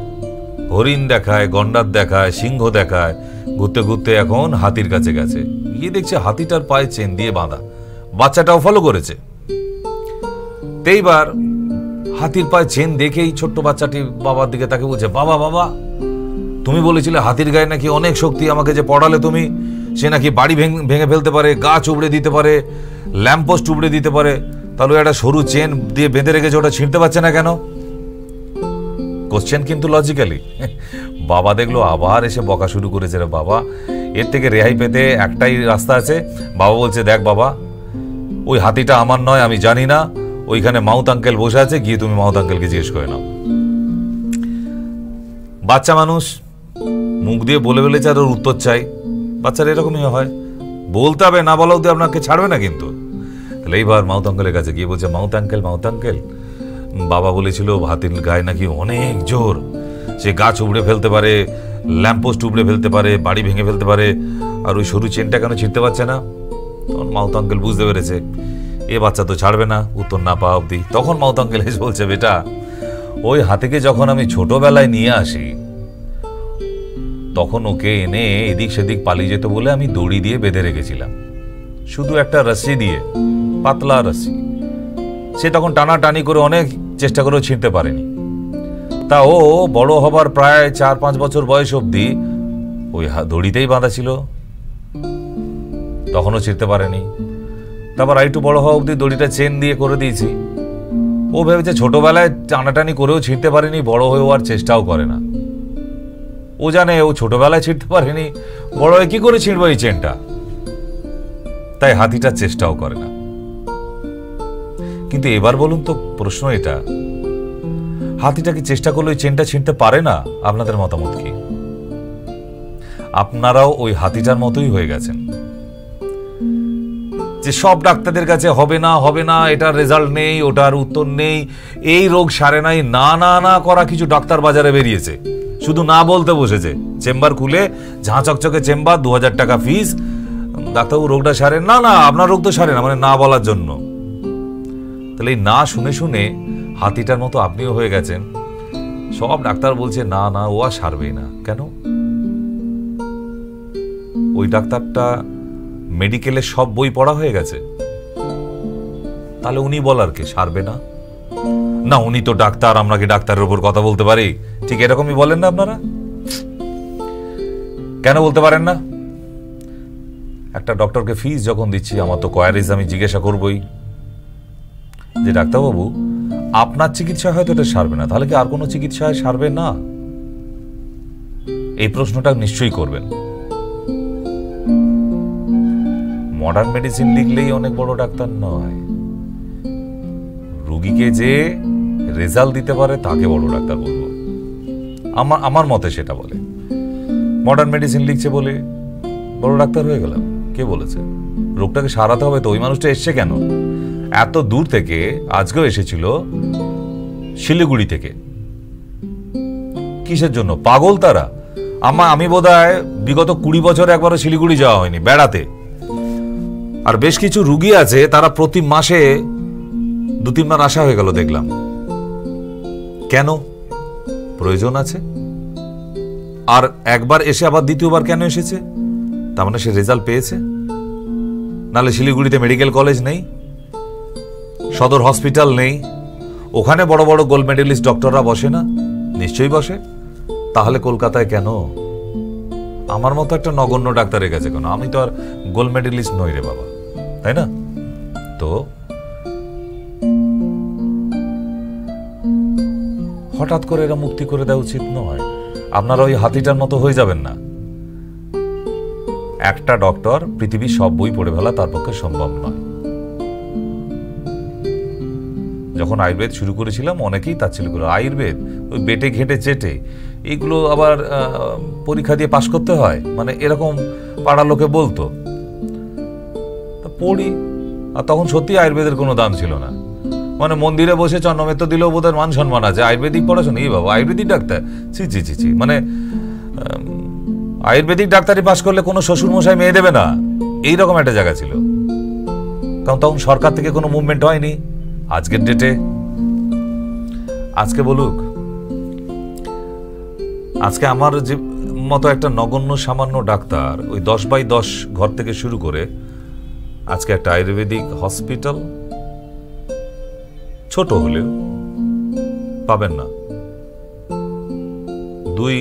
হরিণ দেখায়, গন্ডার দেখায়, সিংহ দেখায়, ঘুরতে ঘুরতে এখন হাতির কাছে গেছে। গিয়ে দেখছে হাতিটার পায়ে চেন দিয়ে বাঁধা। বাচ্চাটাও ফলো করেছে। এইবার হাতির পায়ে চেন দেখেই ছোট্ট বাচ্চাটি বাবার দিকে তাকে বলছে, বাবা বাবা তুমি বলেছিলে হাতির গায়ে নাকি অনেক শক্তি, আমাকে যে পড়ালে তুমি, সে নাকি বাড়ি ভেঙে ফেলতে পারে, গাছ উবড়ে দিতে পারে, ল্যাম্পপোস্ট উবড়ে দিতে পারে, তাহলে একটা সরু চেন দিয়ে বেঁধে রেখেছে, ওটা ছিঁড়তে পারছে না কেন? কোশ্চেন কিন্তু লজিক্যালি। বাবা দেখলো আবার এসে বকা শুরু করেছে। রে বাবা, এর থেকে রেহাই পেতে একটাই রাস্তা আছে। বাবা বলছে, দেখ বাবা, ওই হাতিটা আমার নয়, আমি জানি না, ওইখানে মাউথ আঙ্কেল বসে আছে, গিয়ে তুমি মাউথ আঙ্কেলকে জিজ্ঞেস করে নাও। বাচ্চা মানুষ মুখ দিয়ে বলে ফেলেছে আর ওর উত্তর চাই। বাচ্চারা এরকমই হয়, বলতে হবে, না বলা অব্দি আপনাকে ছাড়বে না কিন্তু। তাহলে এইবার মাউথ আঙ্কেলের কাছে গিয়ে বলছে, মাউথ আঙ্কেল, বাবা বলেছিল হাতির গায়ে নাকি অনেক জোর, সে গাছ উবড়ে ফেলতে পারে, ল্যাম্পপোস্ট উবড়ে ফেলতে পারে, বাড়ি ভেঙে ফেলতে পারে, আর ওই সরু চেনটা কেন ছিঁড়তে পারছে না? তখন মাউথ আঙ্কেল বুঝতে পেরেছে এ বাচ্চা তো ছাড়বে না উত্তর না পাওয়া অব্দি। তখন মাউথ আঙ্কেল এসে বলছে, বেটা, ওই হাতিকে যখন আমি ছোটবেলায় নিয়ে আসি, তখন ওকে এনে এদিক সেদিক পালিয়ে যেত বলে আমি দড়ি দিয়ে বেঁধে রেখেছিলাম, শুধু একটা রশ্মি দিয়ে, পাতলা রশ্মি। সে তখন টানাটানি করে অনেক চেষ্টা করেও ছিঁড়তে পারেনি। তা ও বড় হবার প্রায় 4-5 বছর বয়স অবধি ওই দড়িতেই বাঁধা ছিল, তখনও ছিঁড়তে পারেনি। তারপর আরেকটু বড় হওয়া অবধি দড়িটা চেন দিয়ে করে দিয়েছি, ও ভেবেছে ছোটবেলায় টানাটানি করেও ছিঁড়তে পারেনি, বড় হয়েও আর চেষ্টাও করে না। ও জানে ও ছোটবেলায় ছিঁড়তে পারেনি, বড় হয়ে কি করে ছিঁড়বো এই চেনটা, তাই হাতিটার চেষ্টাও করে না। কিন্তু এবার বলুন তো, প্রশ্ন এটা, হাতিটা কি চেষ্টা করলে ওই চেনটা ছিঁড়তে পারে না? আপনাদের মতামত কি? আপনারাও ওই হাতিটার মতোই হয়ে গেছেন, যে সব ডাক্তারদের কাছে হবে না হবে না, এটার রেজাল্ট নেই, ওটার উত্তর নেই, এই রোগ সারে নাই, না না না করা কিছু ডাক্তার বাজারে বেরিয়েছে, শুধু না বলতে বসেছে। চেম্বার খুলে ঝাঁ চকচকে চেম্বার, 2000 টাকা ফিস, ডাক্তারবাবু রোগটা সারে না, না আপনার রোগ তো সারে না, মানে না বলার জন্য। তাহলে এই না শুনে শুনে হাতিটার মতো আপনিও হয়ে গেছেন। সব ডাক্তার বলছে না না ও আর সারবেই না। কেন? ওই ডাক্তারটা মেডিকেলের সব বই পড়া হয়ে গেছে, তাহলে উনি বলার কে সারবে না? না উনি তো ডাক্তার, আমরা কি ডাক্তারের উপর কথা বলতে পারি? ঠিক এরকমই বলেন না আপনারা? কেন বলতে পারেন না? একটা ডক্টরকে ফিস যখন দিচ্ছি, আমার তো কোয়ারিজ আমি জিজ্ঞাসা করবই যে ডাক্তারবাবু আপনার চিকিৎসা হয়তো এটা সারবে না, তাহলে কি আর কোনো চিকিৎসায় সারবে না? এই প্রশ্নটা নিশ্চয়ই করবেন। মডার্ন মেডিসিন লিখলেই অনেক বড় ডাক্তার নয়, রোগীকে যে রেজাল্ট দিতে পারে তাকে বড় ডাক্তার বলবো। আমার মতে সেটা বলে। মডার্ন মেডিসিন লিখছে বলে বড় ডাক্তার হয়ে গেলাম? কে বলেছে? রোগটাকে সারাতে হবে তো। ওই মানুষটা এসছে কেন? এত দূর থেকে, আজকেও এসেছিল শিলিগুড়ি থেকে। কিসের জন্য? পাগল তারা? আমি বোধহয় বিগত 20 বছর একবারও শিলিগুড়ি যাওয়া হয়নি বেড়াতে। আর বেশ কিছু রুগী আছে, তারা প্রতি মাসে 2-3 বার আসা হয়ে গেল দেখলাম। কেন? প্রয়োজন আছে। আর একবার এসে আবার দ্বিতীয়বার কেন এসেছে? তার মানে সে রেজাল্ট পেয়েছে। নাহলে শিলিগুড়িতে মেডিকেল কলেজ নেই, সদর হসপিটাল নেই, ওখানে বড় বড় গোল্ড মেডেলিস্ট ডক্টররা বসে না? নিশ্চয়ই বসে। তাহলে কলকাতায় কেন? আমার মতো একটা নগণ্য ডাক্তারের কাছে কেন? আমি তো আর গোল্ড মেডেলিস্ট নই রে বাবা, তাই না? তো হঠাৎ করে এরা মুক্তি করে দেওয়া উচিত নয়। আপনারা ওই হাতিটার মতো হয়ে যাবেন না। একটা ডক্টর পৃথিবীর সব বই পড়ে ফেলা তার পক্ষে সম্ভব নয়। যখন আয়ুর্বেদ শুরু করেছিলাম অনেকেই তাচ্ছিল্য করে, আয়ুর্বেদ ওই বেটে ঘেটে চেটে, এইগুলো আবার পরীক্ষা দিয়ে পাশ করতে হয়, মানে এরকম পাড়ার লোকে বলতো। পড়ি, আর তখন সত্যি আয়ুর্বেদের কোনো দাম ছিল না। মানে মন্দিরে বসে চন্নমেত্র দিলেও বোধহয় মান সম্মান আছে। আয়ুর্বেদিক পড়াশোনা, এই বাবা আয়ুর্বেদিক ডাক্তার, ছি ছি ছি ছি। মানে আয়ুর্বেদিক ডাক্তারি পাশ করলে কোনো শ্বশুর মশাই মেয়ে দেবে না, এইরকম একটা জায়গা ছিল। কারণ তখন সরকার থেকে কোনো মুভমেন্ট হয়নি। আজকের ডেটে আজকে বলুক, আজকে আমার যে মতো একটা নগণ্য সামান্য ডাক্তার, ওই 10/10 ঘর থেকে শুরু করে আজকে একটা আয়ুর্বেদিক হসপিটাল, ছোট হলেও পাবেন না, 2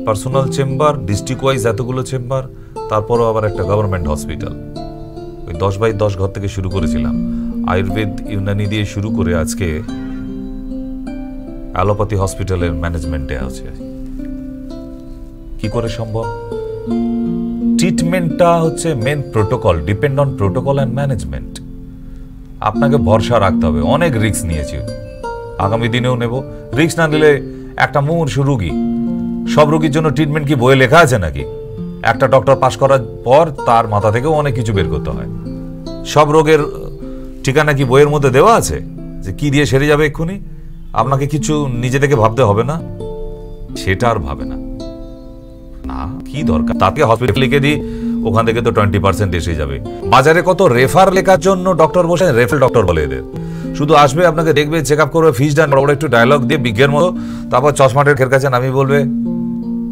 পার্সোনাল চেম্বার, ডিস্ট্রিক্ট ওয়াইজ এতগুলো চেম্বার, তারপরও আবার একটা গভর্নমেন্ট হসপিটাল। ওই 10/10 ঘর থেকে শুরু করেছিলাম, আয়ুর্বেদ ইউনানি দিয়ে শুরু করে আজকে অ্যালোপ্যাথি হসপিটালের ম্যানেজমেন্টে আছে। কি করে সম্ভব? ট্রিটমেন্টটা হচ্ছে main protocol, depend on protocol and management. আপনাকে ভরসা রাখতে হবে। অনেক রিস্ক নিয়েছি, আগামী দিনেও নেব। রিস্ক না নিলে একটা মুমূর্ষু রোগী, সব রোগীর জন্য ট্রিটমেন্ট কি বইয়ে লেখা আছে নাকি? একটা ডক্টর পাশ করার পর তার মাথা থেকেও অনেক কিছু বের করতে হয়। সব রোগের ঠিকানা কি বইয়ের মধ্যে দেওয়া আছে যে কি দিয়ে সেরে যাবে এক্ষুনি? আপনাকে কিছু নিজে থেকে ভাবতে হবে না? সেটা আর ভাবে না, না কি দরকার? তাকে হসপিটাল লিখে দিই, ওখান থেকে তো 20% এসে যাবে। বাজারে কত রেফার লেখার জন্য ডক্টর বসে, রেফার ডক্টর বলে এদের। শুধু আসবে, আপনাকে দেখবে, চেক আপ করবে, ফিস ডান, বড় বড় একটু ডায়লগ দিয়ে বিজ্ঞের মতো, তারপর চশমাটের খের কাছে নামিয়ে বলবে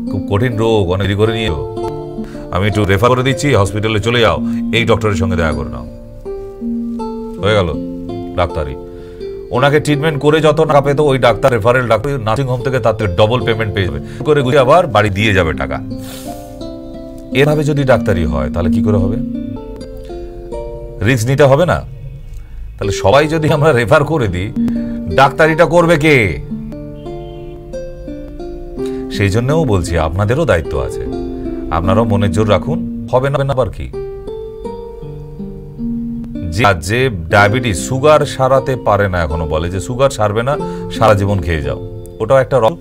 খুব কঠিন রোগ, অনেক দেরি করে নিও, আমি একটু রেফার করে দিচ্ছি, হসপিটালে চলে যাও, এই ডক্টরের সঙ্গে দেখা করে নাও। হয়ে গেল ডাক্তারি। ওনাকে ট্রিটমেন্ট করে যত টাকা পেত, ওই doctor referral doctor nursing home থেকে তার ডবল পেমেন্ট পেয়ে যাবে, করে ঘুরে আবার বাড়ি দিয়ে যাবে টাকা। এভাবে যদি ডাক্তারি হয় তাহলে কি করে হবে? রিস্ক নিতে হবে না? তাহলে সবাই যদি আমরা রেফার করে দিই, ডাক্তারিটা করবে কে? সেই জন্যও বলছি আপনাদেরও দায়িত্ব আছে, আপনারাও মনের জোর রাখুন। হবে না আবার কি, যে ডায়াবেটিস সুগার সারাতে পারে না, এখনো বলে যে সুগার সারবে না, সারা জীবন খেয়ে যাও, ওটাও একটা রোগ।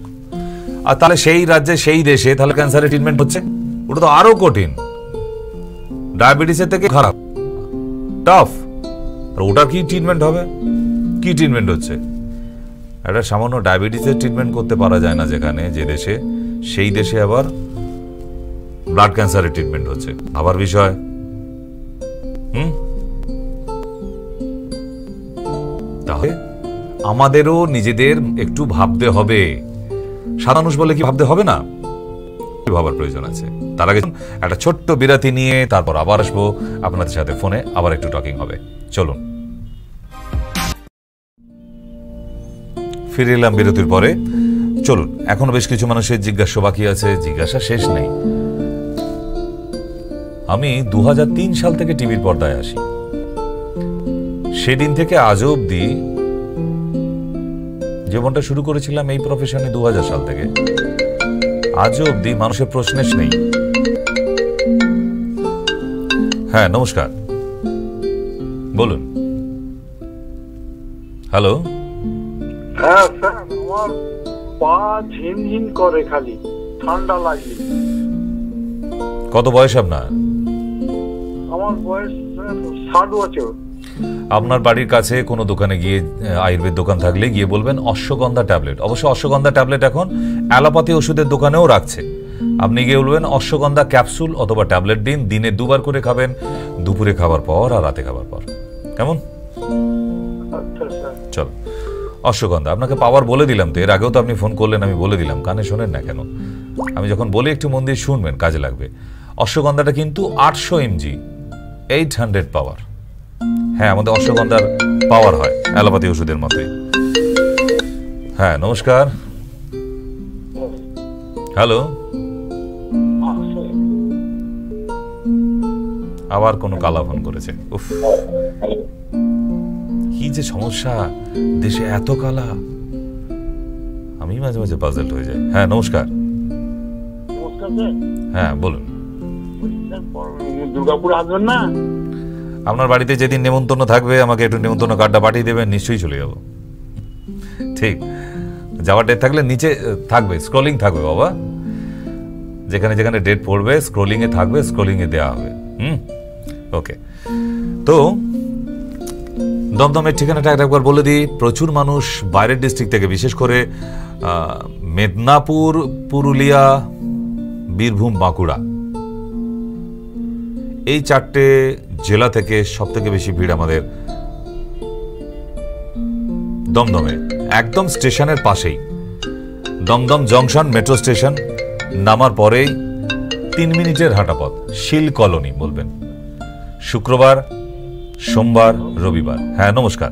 আর তাহলে সেই রাজ্যে সেই দেশে তাহলে ক্যান্সারের ট্রিটমেন্ট হচ্ছে, ওটা তো আরো কঠিন, ডায়াবেটিসের থেকে খারাপ, টাফ। আর ওটা কি ট্রিটমেন্ট হবে? কি ট্রিটমেন্ট হচ্ছে? একটা সামান্য ডায়াবেটিসের ট্রিটমেন্ট করতে পারা যায় না যেখানে, যে দেশে, সেই দেশে আবার ব্লাড ক্যান্সারের ট্রিটমেন্ট হচ্ছে। আবার বিষয় তাহলে আমাদেরও নিজেদের একটু ভাবতে হবে। সাধারণ মানুষ বলে কি ভাবতে হবে না? ভাবার প্রয়োজন আছে। তার আগে একটা ছোট্ট বিরতি নিয়ে তারপর আবার আসবো আপনাদের সাথে ফোনে, আবার একটু টকিং হবে। চলুন, ফিরে এলাম বিরতির পরে। চলুন, এখনো বেশ কিছু মানুষের জিজ্ঞাসা বাকি আছে, জিজ্ঞাসা শেষ নেই। আমি 2003 সাল থেকে টিভির পর্দায় আসি। সেদিন থেকে আজ অব্দি জীবনটা শুরু করেছিলাম এই প্রফেশনে 2000 সাল থেকে, আজও অব্দি মানুষের প্রশ্নের নেই। হ্যাঁ, নমস্কার, বলুন। হ্যালো। হ্যাঁ স্যার, আমার পা ঝিমঝিম করে, খালি ঠান্ডা লাগে। কত বয়স আপনার? আমার বয়স 60 বছর। আপনার বাড়ির কাছে কোনো দোকানে গিয়ে, আয়ুর্বেদ দোকান থাকলে গিয়ে বলবেন অশ্বগন্ধা ট্যাবলেট। অবশ্য অশ্বগন্ধা ট্যাবলেট এখন অ্যালোপ্যাথি ওষুধের দোকানেও রাখছে। আপনি গিয়ে বলবেন অশ্বগন্ধা ক্যাপসুল অথবা ট্যাবলেট দিন, দিনে 2 বার করে খাবেন, দুপুরে খাবার পর আর রাতে খাবার পর। কেমন? চল, অশ্বগন্ধা আপনাকে পাওয়ার বলে দিলাম তো, এর আগেও তো আপনি ফোন করলেন, আমি বলে দিলাম, কানে শোনেন না কেন? আমি যখন বলি একটু মন দিয়ে শুনবেন, কাজে লাগবে। অশ্বগন্ধাটা কিন্তু 800 mg, 800 পাওয়ার। হ্যাঁ, আমাদের অশ্বগন্ধার পাওয়ার হয় অ্যালোপ্যাথি ওষুধের মতোই। হ্যাঁ, নমস্কার। হ্যালো। আবার কোনো কালা ফোন করেছে। উফ, কি যে সমস্যা, দেশে এত কালা, আমি মাঝে মাঝে পাজলড হয়ে যাই। হ্যাঁ, নমস্কার। হ্যাঁ, বলুন। দুর্গাপুর আসবেন না? আপনার বাড়িতে যেদিন নেমন্তন্ন থাকবে আমাকে একটু নেমন্তন্ন কার্ডটা পাঠিয়ে দেবেন, নিশ্চয়ই চলে যাব। ঠিক, যাওয়ার ডেট থাকলে নিচে থাকবে, স্ক্রলিং থাকবে বাবা, যেখানে যেখানে ডেট পড়বে স্ক্রলিং এ থাকবে, স্ক্রলিং এ দেওয়া হবে। ওকে, তো দমদমের ঠিকানাটা একবার বলে দিই। প্রচুর মানুষ বাইরের ডিস্ট্রিক্ট থেকে, বিশেষ করে মেদিনীপুর, পুরুলিয়া, বীরভূম, বাঁকুড়া, এই 4টে জেলা থেকে সব থেকে বেশি ভিড় আমাদের দমদমে, একদম স্টেশনের পাশেই। দমদম জংশন মেট্রো স্টেশন নামার পরেই 3 মিনিটের হাঁটা পথ, শিল কলোনি বলবেন। শুক্রবার, সোমবার, রবিবার। হ্যাঁ, নমস্কার।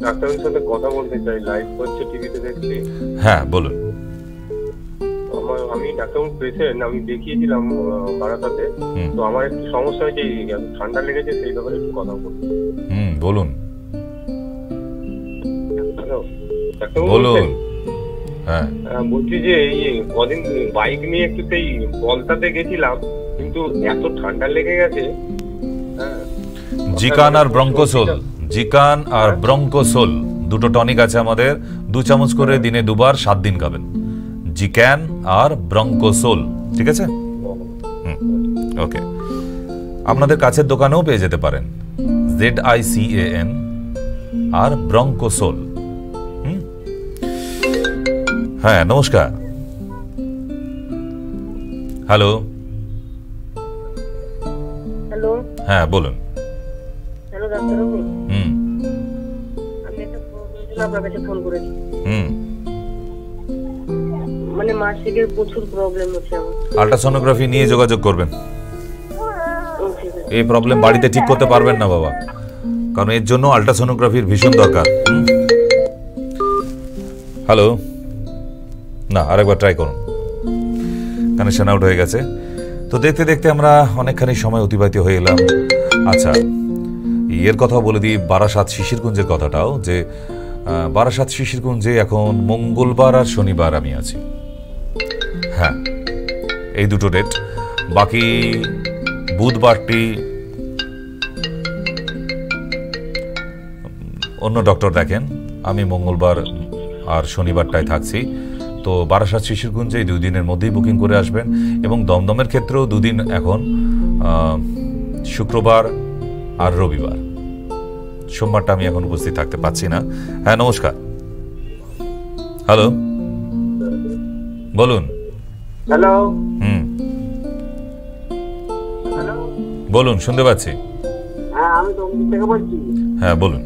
ডাক্তারের সাথে কথা বলতে চাই, লাইভ করছে টিভিতে দেখছি। হ্যাঁ, বলুন। আমি ডাক্তার পেশেন্ট, আমি দেখিয়েছিলাম বারাসাতে। তো আমার একটু সমস্যা হয়েছে, ঠান্ডা লেগেছে, সেই ব্যাপারে একটু কথা বলবো। বলুন। বলুন। হ্যাঁ, বলছি যে এই কদিন বাইক নিয়ে একটু সেই বলতাতে গেছিলাম, কিন্তু এত ঠান্ডা লেগে গেছে। জিকান আর ব্রঙ্কোসোল, জিকান আর ব্রঙ্কোসোল দুটো টনিক আছে আমাদের, 2 চামচ করে দিনে 2 বার 7 দিন খাবেন। জিকান আর ব্রঙ্কোসোল, ঠিক আছে? ওকে, আপনাদের কাছের দোকানেও পেয়ে যেতে পারেন, ZICAN আর ব্রঙ্কোসোল। হ্যাঁ, নমস্কার। হ্যালো। হ্যালো। হ্যাঁ, বলুন। হ্যালো ডাক্তারবাবু। আমি একটা প্রবলেমের জন্য আপনার কাছে ফোন করেছি। মানে মাসিকের প্রচুর প্রবলেম হচ্ছে আমার। আল্ট্রাসোনোগ্রাফি নিয়ে যোগাযোগ করবেন। এই প্রবলেম বাড়িতে ঠিক করতে পারবেন না বাবা, কারণ এর জন্য আল্ট্রাসোনোগ্রাফির ভীষণ দরকার। হ্যালো। না, আরেকবার ট্রাই করুন, কানেকশন আউট হয়ে গেছে। তো দেখতে দেখতে আমরা অনেকখানি সময় অতিবাহিত হয়ে এলাম। আচ্ছা, এর কথা বলে দিই, বারাসাত শিশিরকুঞ্জের কথাটাও, যে বারাসাত শিশিরকুঞ্জে এখন মঙ্গলবার আর শনিবার আমি আছি। হ্যাঁ, এই দুটো ডেট। বাকি বুধবারটি অন্য ডক্টর দেখেন, আমি মঙ্গলবার আর শনিবারটায় থাকছি। তো বারাসাত শিশিরকুঞ্জে এই 2 দিনের মধ্যেই বুকিং করে আসবেন। এবং দমদমের ক্ষেত্রেও 2 দিন এখন, শুক্রবার আর রবিবার। সোমবারটা আমি এখন উপস্থিত থাকতে পারছি না। হ্যাঁ, নমস্কার। হ্যালো, বলুন। হ্যালো, বলুন, শুনতে পাচ্ছি। হ্যাঁ আমি দমদম থেকে বলছি। হ্যাঁ, বলুন।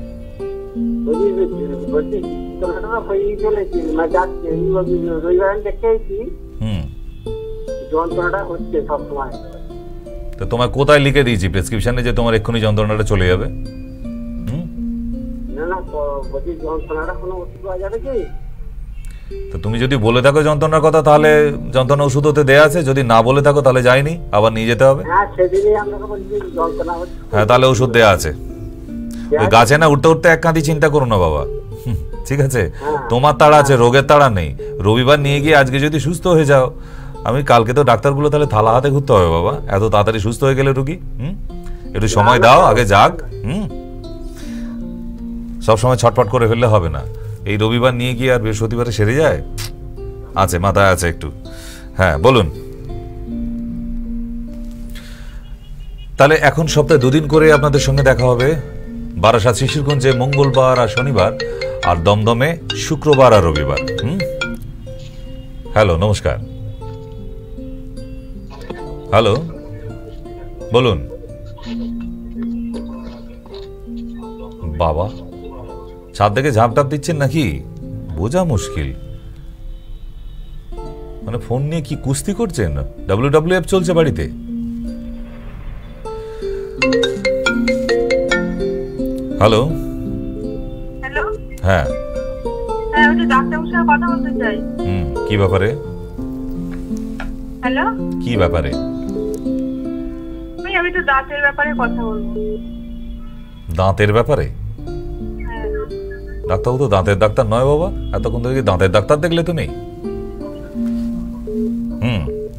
যন্ত্রণাটা হচ্ছে সবসময়। তো তোমায় কোথায় লিখে দিয়েছি প্রেসক্রিপশনে যে তোমার এক্ষুনি যন্ত্রণাটা চলে যাবে? না না, বলছি যন্ত্রণাটা কোনো ওষুধ পাওয়া যাবে কি? তো তুমি যদি বলে থাকো যন্ত্রণার কথা, তাহলে যন্ত্রণা ওষুধ হতে দেয়া আছে। যদি না বলে থাকো তাহলে যায়নি, আবার নিয়ে যেতে হবে। হ্যাঁ, সেদিনই আপনাকে বলছি যন্ত্রণা হচ্ছে। হ্যাঁ, তাহলে ওষুধ দেয়া আছে। ওই গাছে না উঠতে উঠতে এক কাঁদি চিন্তা করো না বাবা, ঠিক আছে? তোমার তাড়া আছে, রোগের তাড়া নেই। রবিবার নিয়ে গিয়ে আজকে যদি সুস্থ হয়ে যাও, আমি কালকে তো ডাক্তারগুলো তাহলে থালা হাতে ঘুরতে হবে বাবা। এত তাড়াতাড়ি সুস্থ হয়ে গেলে রুগী, একটু সময় দাও, আগে যাক। সব সময় ছটফট করে ফেললে হবে না। এই রবিবার নিয়ে গিয়ে আর বৃহস্পতিবারে সেরে যায়, আছে মাথায় আছে একটু। হ্যাঁ, বলুন। তাহলে এখন সপ্তাহে 2 দিন করে আপনাদের সঙ্গে দেখা হবে। বারাসাত শিশিরকুঞ্জে মঙ্গলবার আর শনিবার, আর দমদমে শুক্রবার আর রবিবার। হ্যালো, নমস্কার। হ্যালো, বলুন। বাবা, ছাদ থেকে ঝাঁপটাপ দিচ্ছেন নাকি? বোঝা মুশকিল। মানে ফোন নিয়ে কি কুস্তি করছেন? WWF চলছে বাড়িতে? হ্যালো। হ্যালো, হ্যাঁ হ্যাঁ, আমি ডাক্তারের সাথে কথা বলতে চাই। কি ব্যাপারে? হ্যালো, কি ব্যাপারে? আমি তো দাঁতের ব্যাপারে কথা বলবো। দাঁতের ব্যাপারে? হ্যাঁ। ডাক্তারবাবু তো দাঁতের ডাক্তার নয় বাবা। এতক্ষণ ধরে কি দাঁতের ডাক্তার দেখলে তুমি?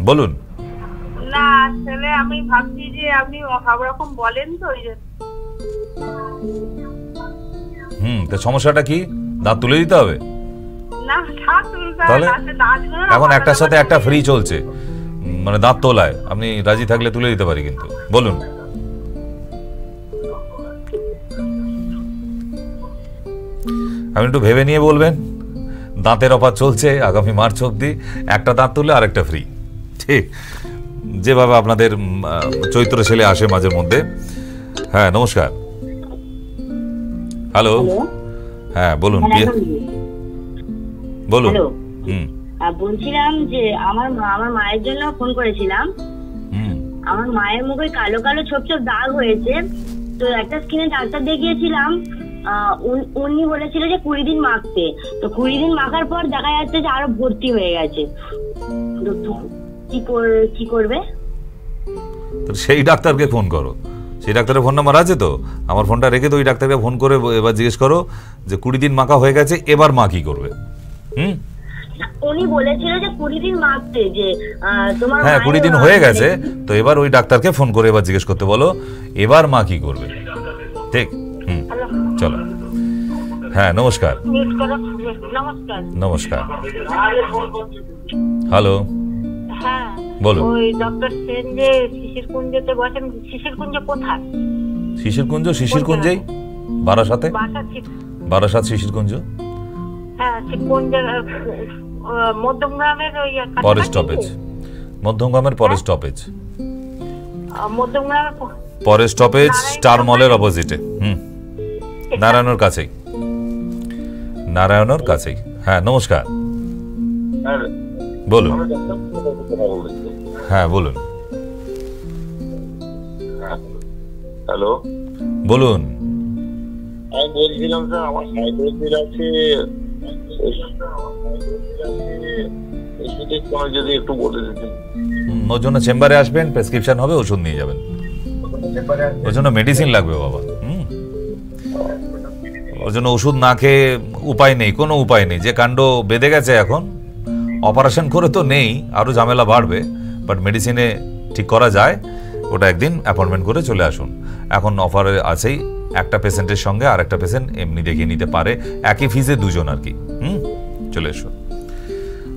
বলুন। না, আসলে আমি ভাবছি যে আপনি সব রকম বলেন তো, ওই জন্য। তো সমস্যাটা কি? দাঁত তুলে দিতে হবে? না, দাঁত তুলতে হবে তাহলে না, এখন একটার সাথে একটা ফ্রি চলছে, মানে দাঁত তোলায়। আপনি রাজি থাকলে তুলে দিতে পারি, কিন্তু বলুন। আপনি একটু ভেবে নিয়ে বলবেন। দাঁতের অফার চলছে আগামী মার্চ অবধি, একটা দাঁত তুলে আরেকটা ফ্রি। ঠিক যেভাবে আপনাদের চৈত্র ছেলে আসে মাঝে মধ্যে। হ্যাঁ, নমস্কার। হ্যালো, হ্যাঁ বলুন। বলুন। বলছিলাম যে আমার মায়ের জন্য ফোন করেছিলাম। আমার মায়ের মুখে কালো কালো ছোপ ছোপ দাগ হয়েছে। তো একটা স্কিনে ডাক্তার দেখিয়েছিলাম, উনি বলেছিল যে 20 দিন মাখতে। তো 20 দিন মাখার পর দেখা যাচ্ছে যে আরো ভর্তি হয়ে গেছে। কি করবে? সেই ডাক্তারকে ফোন করো। সেই ডাক্তারের ফোন নাম্বার আছে তো? আমার ফোনটা রেখে তো ওই ডাক্তারকে ফোন করে এবার জিজ্ঞেস করো যে 20 দিন মাখা হয়ে গেছে, এবার মা কি করবে। উনি বলেছিল যে 20 দিন মাখতে, যে তোমার হ্যাঁ 20 দিন হয়ে গেছে, তো এবার ওই ডাক্তারকে ফোন করে এবার জিজ্ঞেস করতে বলো এবার মা কি করবে। ঠিক, চলো। হ্যাঁ, নমস্কার। নমস্কার। হ্যালো, হ্যাঁ বলুন। ওই ডক্টর সেন যে শিশিরকুঞ্জতে বসেন, শিশিরকুঞ্জ কোথায়? শিশিরকুঞ্জেই বারাসাতে। বারাসাত শিশিরকুঞ্জ। হ্যাঁ, মধ্যমগ্রামের ওই পরে স্টপেজ। মধ্যমগ্রামের পরে স্টপেজ। মধ্যমগ্রামের পরে স্টপেজ স্টার মলের অপোজিটে। নারায়ণের কাছেই। নারায়ণের কাছেই। হ্যাঁ, নমস্কার। বলুন। হ্যাঁ, বলুন। হ্যালো, বলুন। আমি বলছিলাম স্যার, আমার সাইটোসিস আছে, ওষুধের সময় যদি একটু বলে দিতেন। ওর জন্য চেম্বারে আসবেন, প্রেসক্রিপশন হবে, ওষুধ নিয়ে যাবেন। ওর জন্য মেডিসিন লাগবে বাবা। ওর জন্য ওষুধ না খেয়ে উপায় নেই, কোনো উপায় নেই। যে কাণ্ড বেঁধে গেছে এখন, অপারেশন করে তো নেই, আরও ঝামেলা বাড়বে, বাট মেডিসিনে ঠিক করা যায়। ওটা একদিন অ্যাপয়েন্টমেন্ট করে চলে আসুন। এখন অফারে আছেই, একটা পেশেন্টের সঙ্গে আর একটা পেশেন্ট এমনি দেখিয়ে নিতে পারে, একই ফিজে দুজন আর কি। চলে এসো।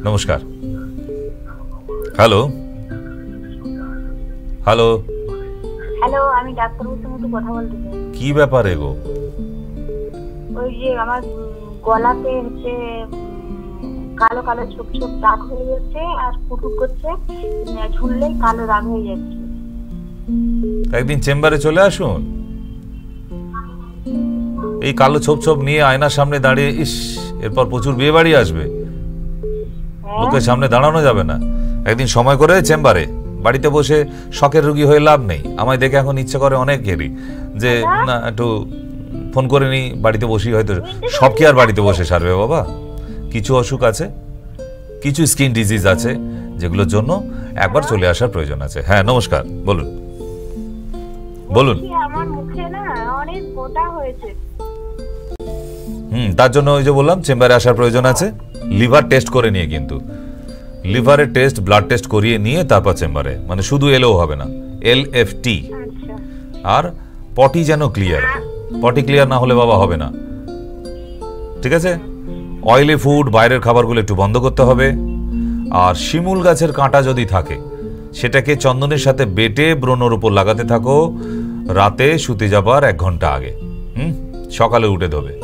নমস্কার। হ্যালো হ্যালো হ্যালো, আমি ডাক্তারবাবুর সঙ্গে একটু কথা বলতে চাই। কি ব্যাপারে গো? ওই যে আমার গলাতে হচ্ছে কালো কালো ছোপ ছোপ দাগ হয়ে যাচ্ছে আর ফুটফুট করছে, ঝুললেই কালো দাগ হয়ে যাচ্ছে। একদিন চেম্বারে চলে আসুন। এই কালো ছোপ ছোপ নিয়ে আয়নার সামনে দাঁড়িয়ে, ইস, এরপর প্রচুর বিয়ে বাড়ি আসবে, লোকের সামনে দাঁড়ানো যাবে না। একদিন সময় করে চেম্বারে, বাড়িতে বসে শখের রুগী হয়ে লাভ নেই। আমায় দেখে এখন ইচ্ছে করে অনেকেরই যে না একটু ফোন করে নি, বাড়িতে বসি, হয়তো সব কি আর বাড়িতে বসে সারবে বাবা? কিছু অসুখ আছে, কিছু স্কিন ডিজিজ আছে, যেগুলোর জন্য একবার চলে আসার প্রয়োজন আছে। হ্যাঁ, নমস্কার, বলুন বলুন। আমার মুখে না অনেক গোটা হয়েছে। তার জন্য ওই যে বললাম চেম্বারে আসার প্রয়োজন আছে। লিভার টেস্ট করে নিয়ে, কিন্তু লিভারের টেস্ট, ব্লাড টেস্ট করিয়ে নিয়ে তারপর চেম্বারে, মানে শুধু এলেও হবে না, LFT। আর পটি যেন ক্লিয়ার, পটি ক্লিয়ার না হলে বাবা হবে না, ঠিক আছে? অয়েলি ফুড, বাইরের খাবারগুলো একটু বন্ধ করতে হবে। আর শিমুল গাছের কাঁটা যদি থাকে, সেটাকে চন্দনের সাথে বেটে ব্রণের উপর লাগাতে থাকো, রাতে শুতে যাবার 1 ঘন্টা আগে। সকালে উঠে ধোবে,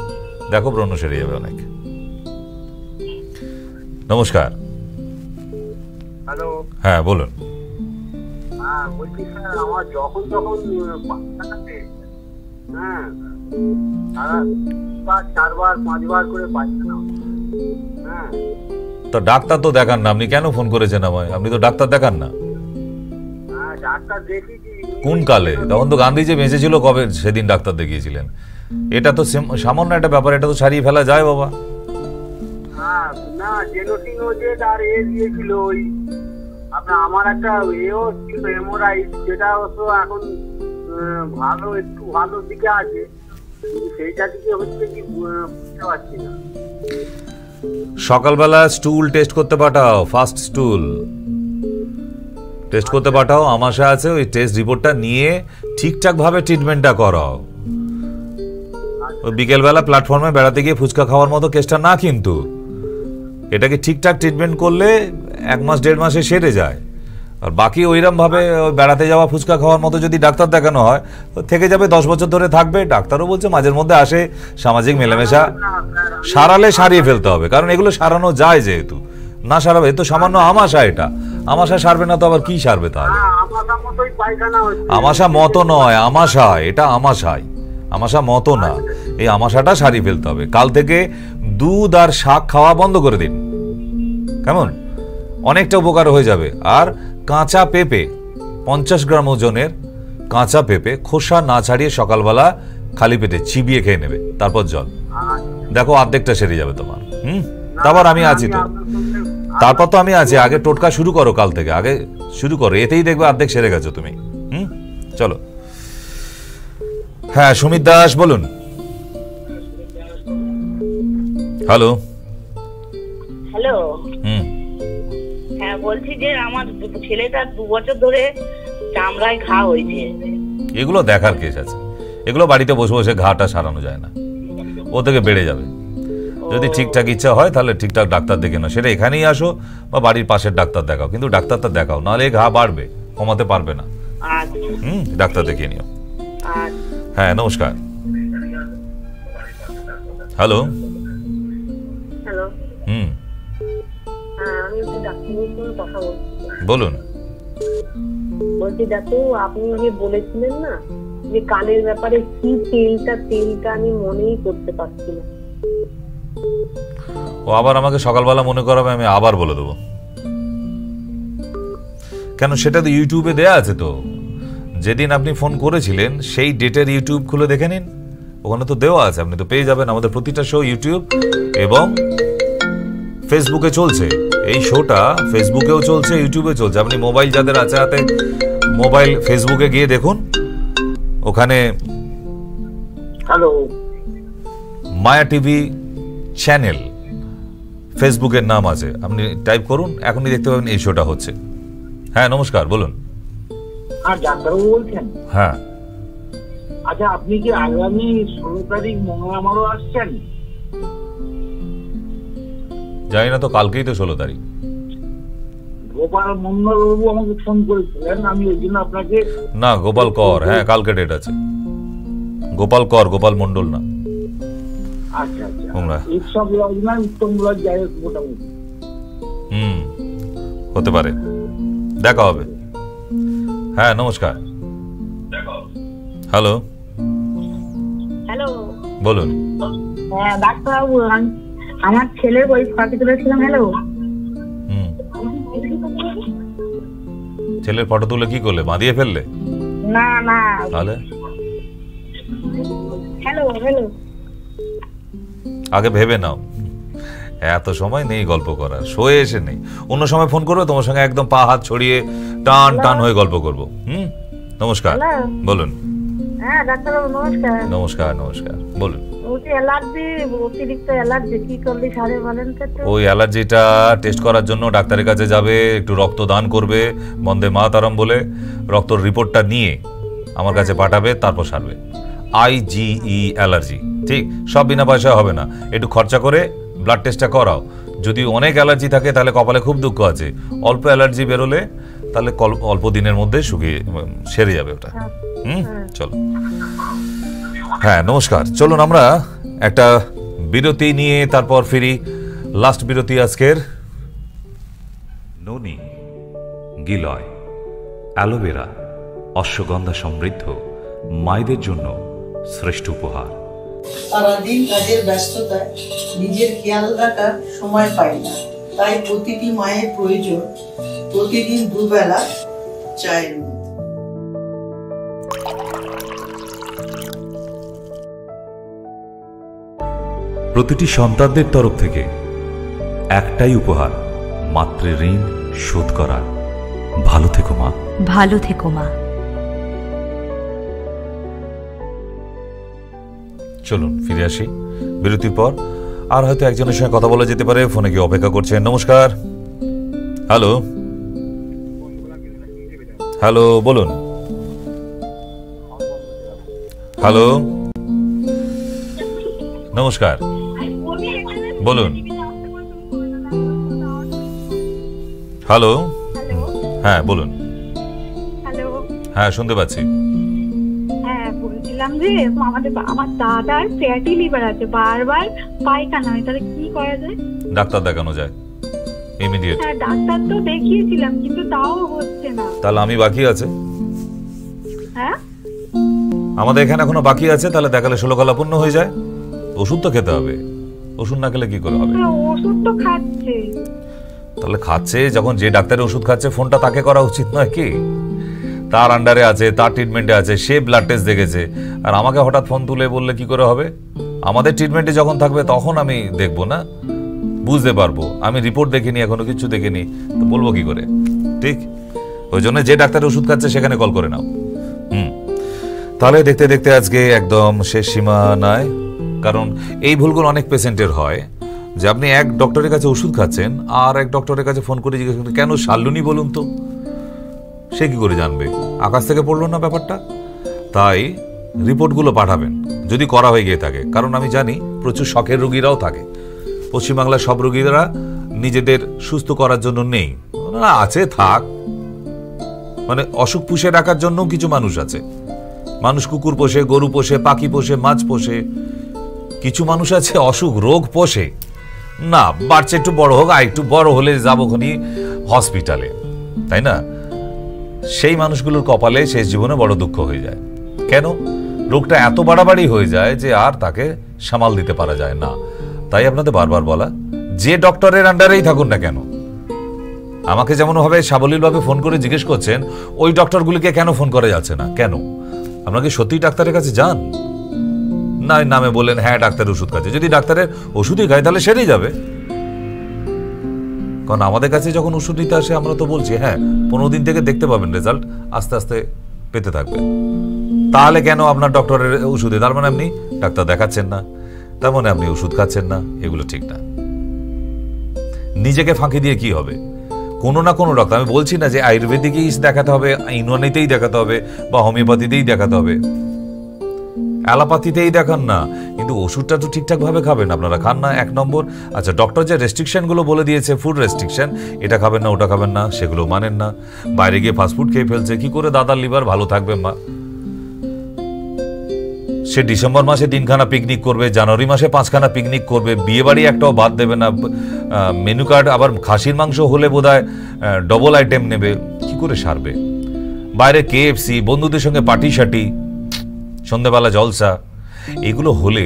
দেখো ব্রণ সেরে যাবে অনেক। নমস্কার। হ্যালো। হ্যাঁ, বলুন। বলছি স্যার, আমার যখন তখন চারবার 5বার করে পায়খানা। তো ডাক্তার তো দেখান না, আপনি কেন ফোন করেছেন আমায়? আপনি তো ডাক্তার দেখান না। ডাক্তার দেখিয়েছি। কোন কালে? তখন তো গান্ধী যে বেঁচে ছিল, কবে সেদিন ডাক্তার দেখিয়েছিলেন? এটা তো সামান্য একটা ব্যাপার, এটা তো সারিয়ে ফেলা যায় বাবা। না, জেনোটিনোজেড আর দিয়েছিল ওই আপনার, আমার একটা এও ছিল হেমোরাইড, যেটা অবশ্য এখন ভালো, একটু ভালো দিকে আছে, সেইটা দিকে হচ্ছে কি বুঝতে পারছি না। সকালবেলা স্টুল টেস্ট করতে পাঠাও, ফার্স্ট স্টুল টেস্ট করতে পাঠাও, আমাশা আছে, ওই টেস্ট রিপোর্টটা নিয়ে ঠিকঠাক ভাবে ট্রিটমেন্টটা করাও। ওই বিকেলবেলা প্ল্যাটফর্মে বেড়াতে গিয়ে ফুচকা খাওয়ার মতো কেসটা না, কিন্তু এটাকে ঠিকঠাক ট্রিটমেন্ট করলে 1 মাস 1.5 মাসে সেরে যায়। আর বাকি ওইরকম ভাবে বেড়াতে যাওয়া ফুচকা খাওয়ার মতো যদি ডাক্তার দেখানো হয়, থেকে যাবে 10 বছর ধরে থাকবে। ডাক্তারও বলছে মাঝের মধ্যে আসে, সামাজিক মেলামেশা, সারালে সারিয়ে ফেলতে হবে, কারণ এগুলো সারানো যায়। যেহেতু না সারাবে, তো সামান্য আমাশা, এটা আমাশা সারবে না তো আবার কি সারবে তাহলে? আমাশা মতো নয়, আমাশা, এটা আমাশাই, আমাশা মতো না। এই আমাশাটা সারিয়ে ফেলতে হবে। কাল থেকে দুধ আর শাক খাওয়া বন্ধ করে দিন, কেমন? অনেকটা উপকার হয়ে যাবে। আর কাঁচা পেঁপে, 50 গ্রাম ওজনের কাঁচা পেঁপে খোসা না ছাড়িয়ে সকালবেলা খালি পেটে চিবিয়ে খেয়ে নেবে, তারপর জল, দেখো অর্ধেকটা সেরে যাবে তোমার। তারপর আমি আছি তো, তারপর তো আমি আছি। আগে টোটকা শুরু করো, কাল থেকে আগে শুরু করো, এতেই দেখবে অর্ধেক সেরে গেছো তুমি। চলো। হ্যাঁ, সুমিত দাস, বলুন। হ্যালো। হ্যালো। হ্যাঁ, বলছি যে আমার ছেলেটা 2 বছর ধরে চামড়ায় ঘা হয়েছে। এগুলো দেখার কেস আছে, এগুলো বাড়িতে বসে বসে ঘাটা সারানো যায় না, ও থেকে বেড়ে যাবে। যদি ঠিকঠাক ইচ্ছা হয় তাহলে ঠিকঠাক ডাক্তার দেখে নাও, সেটা এখানেই আসো বা বাড়ির পাশের ডাক্তার দেখাও, কিন্তু ডাক্তারটা দেখাও, নাহলে ঘা বাড়বে, কমাতে পারবে না। ডাক্তার দেখিয়ে নিও। হ্যাঁ, নমস্কার। হ্যালো। হ্যালো। আমি ডাক্তারের সঙ্গে কথা বলছি। বলুন। বলছি ডাক্তার, আপনি আগে বলেছিলেন না যে কানের ব্যাপারে কি তেলটা আমি মনেই করতে পারছি না। ও আবার আমাকে সকালবেলা মনে করাবে, আমি আবার বলে দেবো। কেন? সেটা তো ইউটিউবে দেয়া আছে তো, যেদিন আপনি ফোন করেছিলেন সেই ডেটের ইউটিউব খুলে দেখে নিন, ওখানে তো দেওয়া আছে, আপনি তো পেয়ে যাবেন। আমাদের প্রতিটা শো ইউটিউব এবং ফেসবুকে চলছে, এই শোটা ফেসবুকেও চলছে, ইউটিউবে চলছে। আপনি মোবাইল যাদের আছে হাতে, মোবাইল ফেসবুকে গিয়ে দেখুন, ওখানে হ্যালো, মায়া টিভি চ্যানেল ফেসবুকের নাম আছে, আপনি টাইপ করুন, এখনই দেখতে পাবেন এই শোটা হচ্ছে। হ্যাঁ নমস্কার, বলুন। হ্যাঁ ডাক্তারবাবু বলছেন? হ্যাঁ। আচ্ছা, আপনি কি আগামী 16 তারিখ মঙ্গলামারও আসছেন? জানি না তো, কালকেই তো 16 তারিখ। গোপাল মন্ডল বাবু আমাকে ফোন করেছিলেন, আমি ওই জন্য আপনাকে। না, গোপাল কর, হ্যাঁ কালকে ডেট আছে। গোপাল কর, গোপাল মন্ডল না। আচ্ছা আচ্ছা, উৎসব লজ না উত্তম লজ, যাই হোক মোটামুটি। হতে পারে, দেখা হবে। হ্যাঁ নমস্কার। হ্যালো হ্যালো, বলুন। হ্যাঁ ডাক্তারবাবু, আমার ছেলের বই ফটো তুলেছিলাম। হ্যালো, ছেলের ফটো তুলে কি করলে, বাঁধিয়ে ফেললে? না না, তাহলে হ্যালো হ্যালো, আগে ভেবে নাও, এত সময় নেই গল্প করার, শোয়ে এসে নেই। অন্য সময় ফোন করবে, তোমার সঙ্গে একদম পা হাত ছড়িয়ে টান টান হয়ে গল্প করবো। নমস্কার, বলুন। হ্যাঁ ডাক্তারবাবু নমস্কার। নমস্কার নমস্কার, বলুন। অতিরিক্ত অ্যালার্জি, কি করলে সারে বলেন তো? ওই অ্যালার্জিটা টেস্ট করার জন্য ডাক্তারের কাছে যাবে, একটু রক্ত দান করবে বন্দে মাতরম বলে, রক্তর রিপোর্টটা নিয়ে আমার কাছে পাঠাবে, তারপর সারবে। IgE অ্যালার্জি, ঠিক? সব বিনা পয়সায় হবে না, একটু খরচা করে ব্লাড টেস্টটা করাও। যদি অনেক অ্যালার্জি থাকে তাহলে কপালে খুব দুঃখ আছে, অল্প অ্যালার্জি বেরোলে তাহলে অল্প দিনের মধ্যে শুকিয়ে সেরে যাবে ওটা। চলো। হ্যাঁ নমস্কার, চলুন আমরা একটা বিরতি নিয়ে তারপর ফিরি। লাস্ট বিরতি আজকের। ননি, গিলয়, অ্যালোভেরা, অশ্বগন্ধা সমৃদ্ধ মায়েদের জন্য শ্রেষ্ঠ উপহার। সারাদিন কাজের ব্যস্ততায় নিজের খেয়াল রাখার সময় পাই না, তাই প্রতিটি মায়ের প্রয়োজন প্রতিদিন দুবেলা চায়ের মধ্যে। প্রতিটি সন্তানদের তরফ থেকে একটাই উপহার, মাতৃ ঋণ শোধ করার। ভালো থেকো মা। ভালো থেকো মা। চলুন ফিরে আসি বিরতির পর। আর হয়তো একজনের সঙ্গে কথা বলা যেতে পারে, ফোনে কি অপেক্ষা করছেন। নমস্কার। হ্যালো হ্যালো, বলুন। হ্যালো নমস্কার, বলুন। হ্যালো, হ্যাঁ বলুন। হ্যালো, হ্যাঁ শুনতে পাচ্ছি। হ্যাঁ বলছিলাম যে আমার দাদার ফ্যাটি লিভার আছে, বারবার পায়খানা হয়, তাহলে কি করা যায়? ডাক্তার দেখানো যায় ইমিডিয়েট। হ্যাঁ ডাক্তার তো দেখিয়েছিলাম, কিন্তু তাও হচ্ছে না। তাহলে আমি বাকি আছে। হ্যাঁ আমাদের এখানে এখনো বাকি আছে, তাহলে দেখালে 16 কলা পূর্ণ হয়ে যায়। ওষুধ তো খেতে হবে, ওষুধ না খেলে কি করে হবে? ওষুধ তো খাচ্ছে। তাহলে খাচ্ছে যখন, যে ডাক্তারের ওষুধ খাচ্ছে ফোনটা তাকে করা উচিত নয় কি? তার আন্ডারে আছে, তার ট্রিটমেন্টে আছে, সে ব্লাড টেস্ট দেখেছে, আর আমাকে হঠাৎ ফোন তুলে বললে কি করে হবে? আমাদের ট্রিটমেন্টে যখন থাকবে তখন আমি দেখবো না, বুঝতে পারবো। আমি রিপোর্ট দেখিনি, এখনো কিছু দেখিনি, তো বলবো কি করে? ঠিক ওই জন্য যে ডাক্তারের ওষুধ খাচ্ছে সেখানে কল করে নাও। তাহলে দেখতে দেখতে আজকে একদম শেষ সীমানায়। কারণ এই ভুলগুলো অনেক পেশেন্টের হয়, যে আপনি এক ডক্টরের কাছে ওষুধ খাচ্ছেন আর এক ডক্টরের কাছে ফোন করে জিজ্ঞেস করেন কেন সারলুনি বলুন তো। সে কি করে জানবে? আকাশ থেকে পড়লো না ব্যাপারটা? তাই রিপোর্টগুলো পাঠাবেন যদি করা হয়ে গিয়ে থাকে। কারণ আমি জানি প্রচুর শখের রোগীরাও থাকে। পশ্চিমবাংলার সব রোগীরা নিজেদের সুস্থ করার জন্য নেই, আছে থাক, মানে অসুখ পুষে রাখার জন্য কিছু মানুষ আছে। মানুষ কুকুর পোষে, গরু পোষে, পাখি পোষে, মাছ পোষে। কিছু মানুষ আছে অসুখ রোগ পোষে না, বাচ্চা একটু বড় হোক, আর একটু বড় হলে যাবো খানি হসপিটালে, তাই না? সেই মানুষগুলোর কপালে শেষ জীবনে বড় দুঃখ হয়ে যায়। কেন? রোগটা এত বাড়াবাড়ি হয়ে যায় যে আর তাকে সামাল দিতে পারা যায় না। তাই আপনাদের বারবার বলা, যে ডক্টরের আন্ডারেই থাকুন না কেন, আমাকে যেমন ভাবে সাবলীলভাবে ফোন করে জিজ্ঞেস করছেন, ওই ডক্টরগুলিকে কেন ফোন করা যাচ্ছে না? কেন? আপনারা কি সত্যি ডাক্তারের কাছে যান? না নামে বলেন হ্যাঁ ডাক্তারের ওষুধ খাচ্ছে। যদি ডাক্তারের ওষুধই খায় তাহলে সেরেই যাবে। কারণ আমাদের কাছে যখন ওষুধ নিতে আসে আমরা তো বলছি হ্যাঁ 15 দিন থেকে দেখতে পাবেন রেজাল্ট, আস্তে আস্তে পেতে থাকবেন। তাহলে কেন আপনার ডক্টরের ওষুধে? তার মানে আপনি ডাক্তার দেখাচ্ছেন না, তার মানে আপনি ওষুধ খাচ্ছেন না। এগুলো ঠিক না। নিজেকে ফাঁকি দিয়ে কি হবে? কোনো না কোনো ডক্টর, আমি বলছি না যে আয়ুর্বেদিকেই দেখাতে হবে, ইউনানিতেই দেখাতে হবে, বা হোমিওপ্যাথিতেই দেখাতে হবে, অ্যালোপ্যাথিতেই দেখান না, কিন্তু ওষুধটা তো ঠিকঠাক ভাবে খাবেন। আপনারা খান না, 1 নম্বর। আচ্ছা, ডক্টর যে রেস্ট্রিকশনগুলো বলে দিয়েছে, ফুড রেস্ট্রিকশন, এটা খাবেন না, ওটা খাবেন না, সেগুলো মানেন না। বাইরে গিয়ে ফাস্টফুড খেয়ে ফেলছে। কি করে দাদার লিভার ভালো থাকবে? মা সে ডিসেম্বর মাসে 3খানা পিকনিক করবে, জানুয়ারি মাসে 5খানা পিকনিক করবে, বিয়ে বাড়ি একটাও বাদ দেবে না, মেনু কার্ড আবার খাসির মাংস হলে বোধহয় ডবল আইটেম নেবে। কি করে সারবে? বাইরে KFC, বন্ধুদের সঙ্গে পার্টি শাটি, সন্ধ্যেবেলা জলসা, এগুলো হলে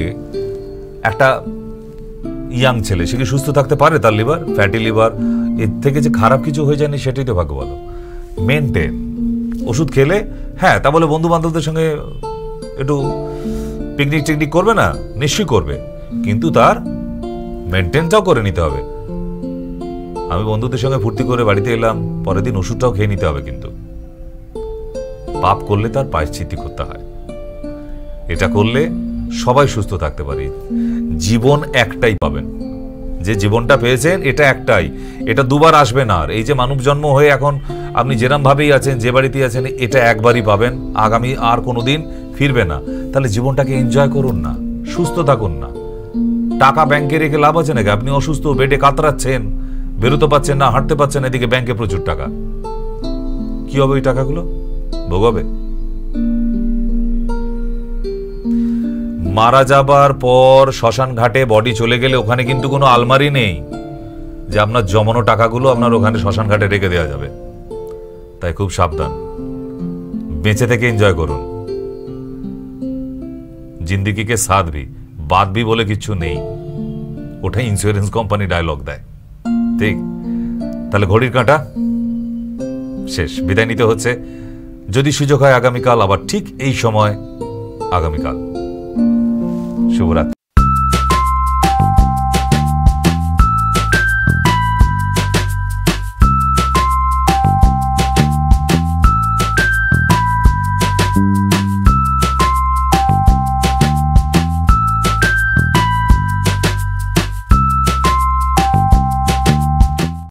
একটা ইয়াং ছেলে সে কি সুস্থ থাকতে পারে? তার লিভার, ফ্যাটি লিভার, এর থেকে যে খারাপ কিছু হয়ে যায়নি সেটাই তো ভাগ্য ভালো। মেনটেন। ওষুধ খেলে হ্যাঁ, তা বলে বন্ধু বান্ধবদের সঙ্গে একটু পিকনিক টিকনিক করবে না? নিশ্চয়ই করবে, কিন্তু তার মেনটেনটাও করে নিতে হবে। আমি বন্ধুদের সঙ্গে ফুর্তি করে বাড়িতে এলাম, পরের দিন ওষুধটাও খেয়ে নিতে হবে। কিন্তু পাপ করলে তার প্রায়শ্চিত্তি করতে হয়। এটা করলে সবাই সুস্থ থাকতে পারি। জীবন একটাই পাবেন, যে জীবনটা পেয়েছেন এটা একটাই, এটা দুবার আসবে না। আর এই যে মানব জন্ম হয়ে এখন আপনি যেরম ভাবেই আছেন, যে বাড়িতেই আছেন, এটা একবারই পাবেন, আগামী আর কোনোদিন ফিরবে না। তাহলে জীবনটাকে এনজয় করুন না, সুস্থ থাকুন না। টাকা ব্যাংকে রেখে লাভ আছে নাকি? আপনি অসুস্থ, বেডে কাতরাচ্ছেন, বেরোতে পারছেন না, হাঁটতে পারছেন, এদিকে ব্যাংকে প্রচুর টাকা। কি হবে ওই টাকাগুলো? ভোগাবে। মারা যাবার পর শ্মশান ঘাটে বডি চলে গেলে ওখানে কিন্তু কোনো আলমারি নেই যে আপনার জমানো টাকাগুলো আপনার ওখানে শ্মশান ঘাটে রেখে দেওয়া যাবে। তাই খুব সাবধান, বেঁচে থেকে এনজয় করুন। জিন্দিগিকে সাথ ভি বাদ ভি বলে কিছু নেই, ওটা ইন্স্যুরেন্স কোম্পানি ডায়লগ দেয়। ঠিক, তাহলে ঘড়ির কাঁটা শেষ, বিদায় নিতে হচ্ছে। যদি সুযোগ হয় আগামীকাল আবার ঠিক এই সময়, আগামীকাল। শুভরাত্রি।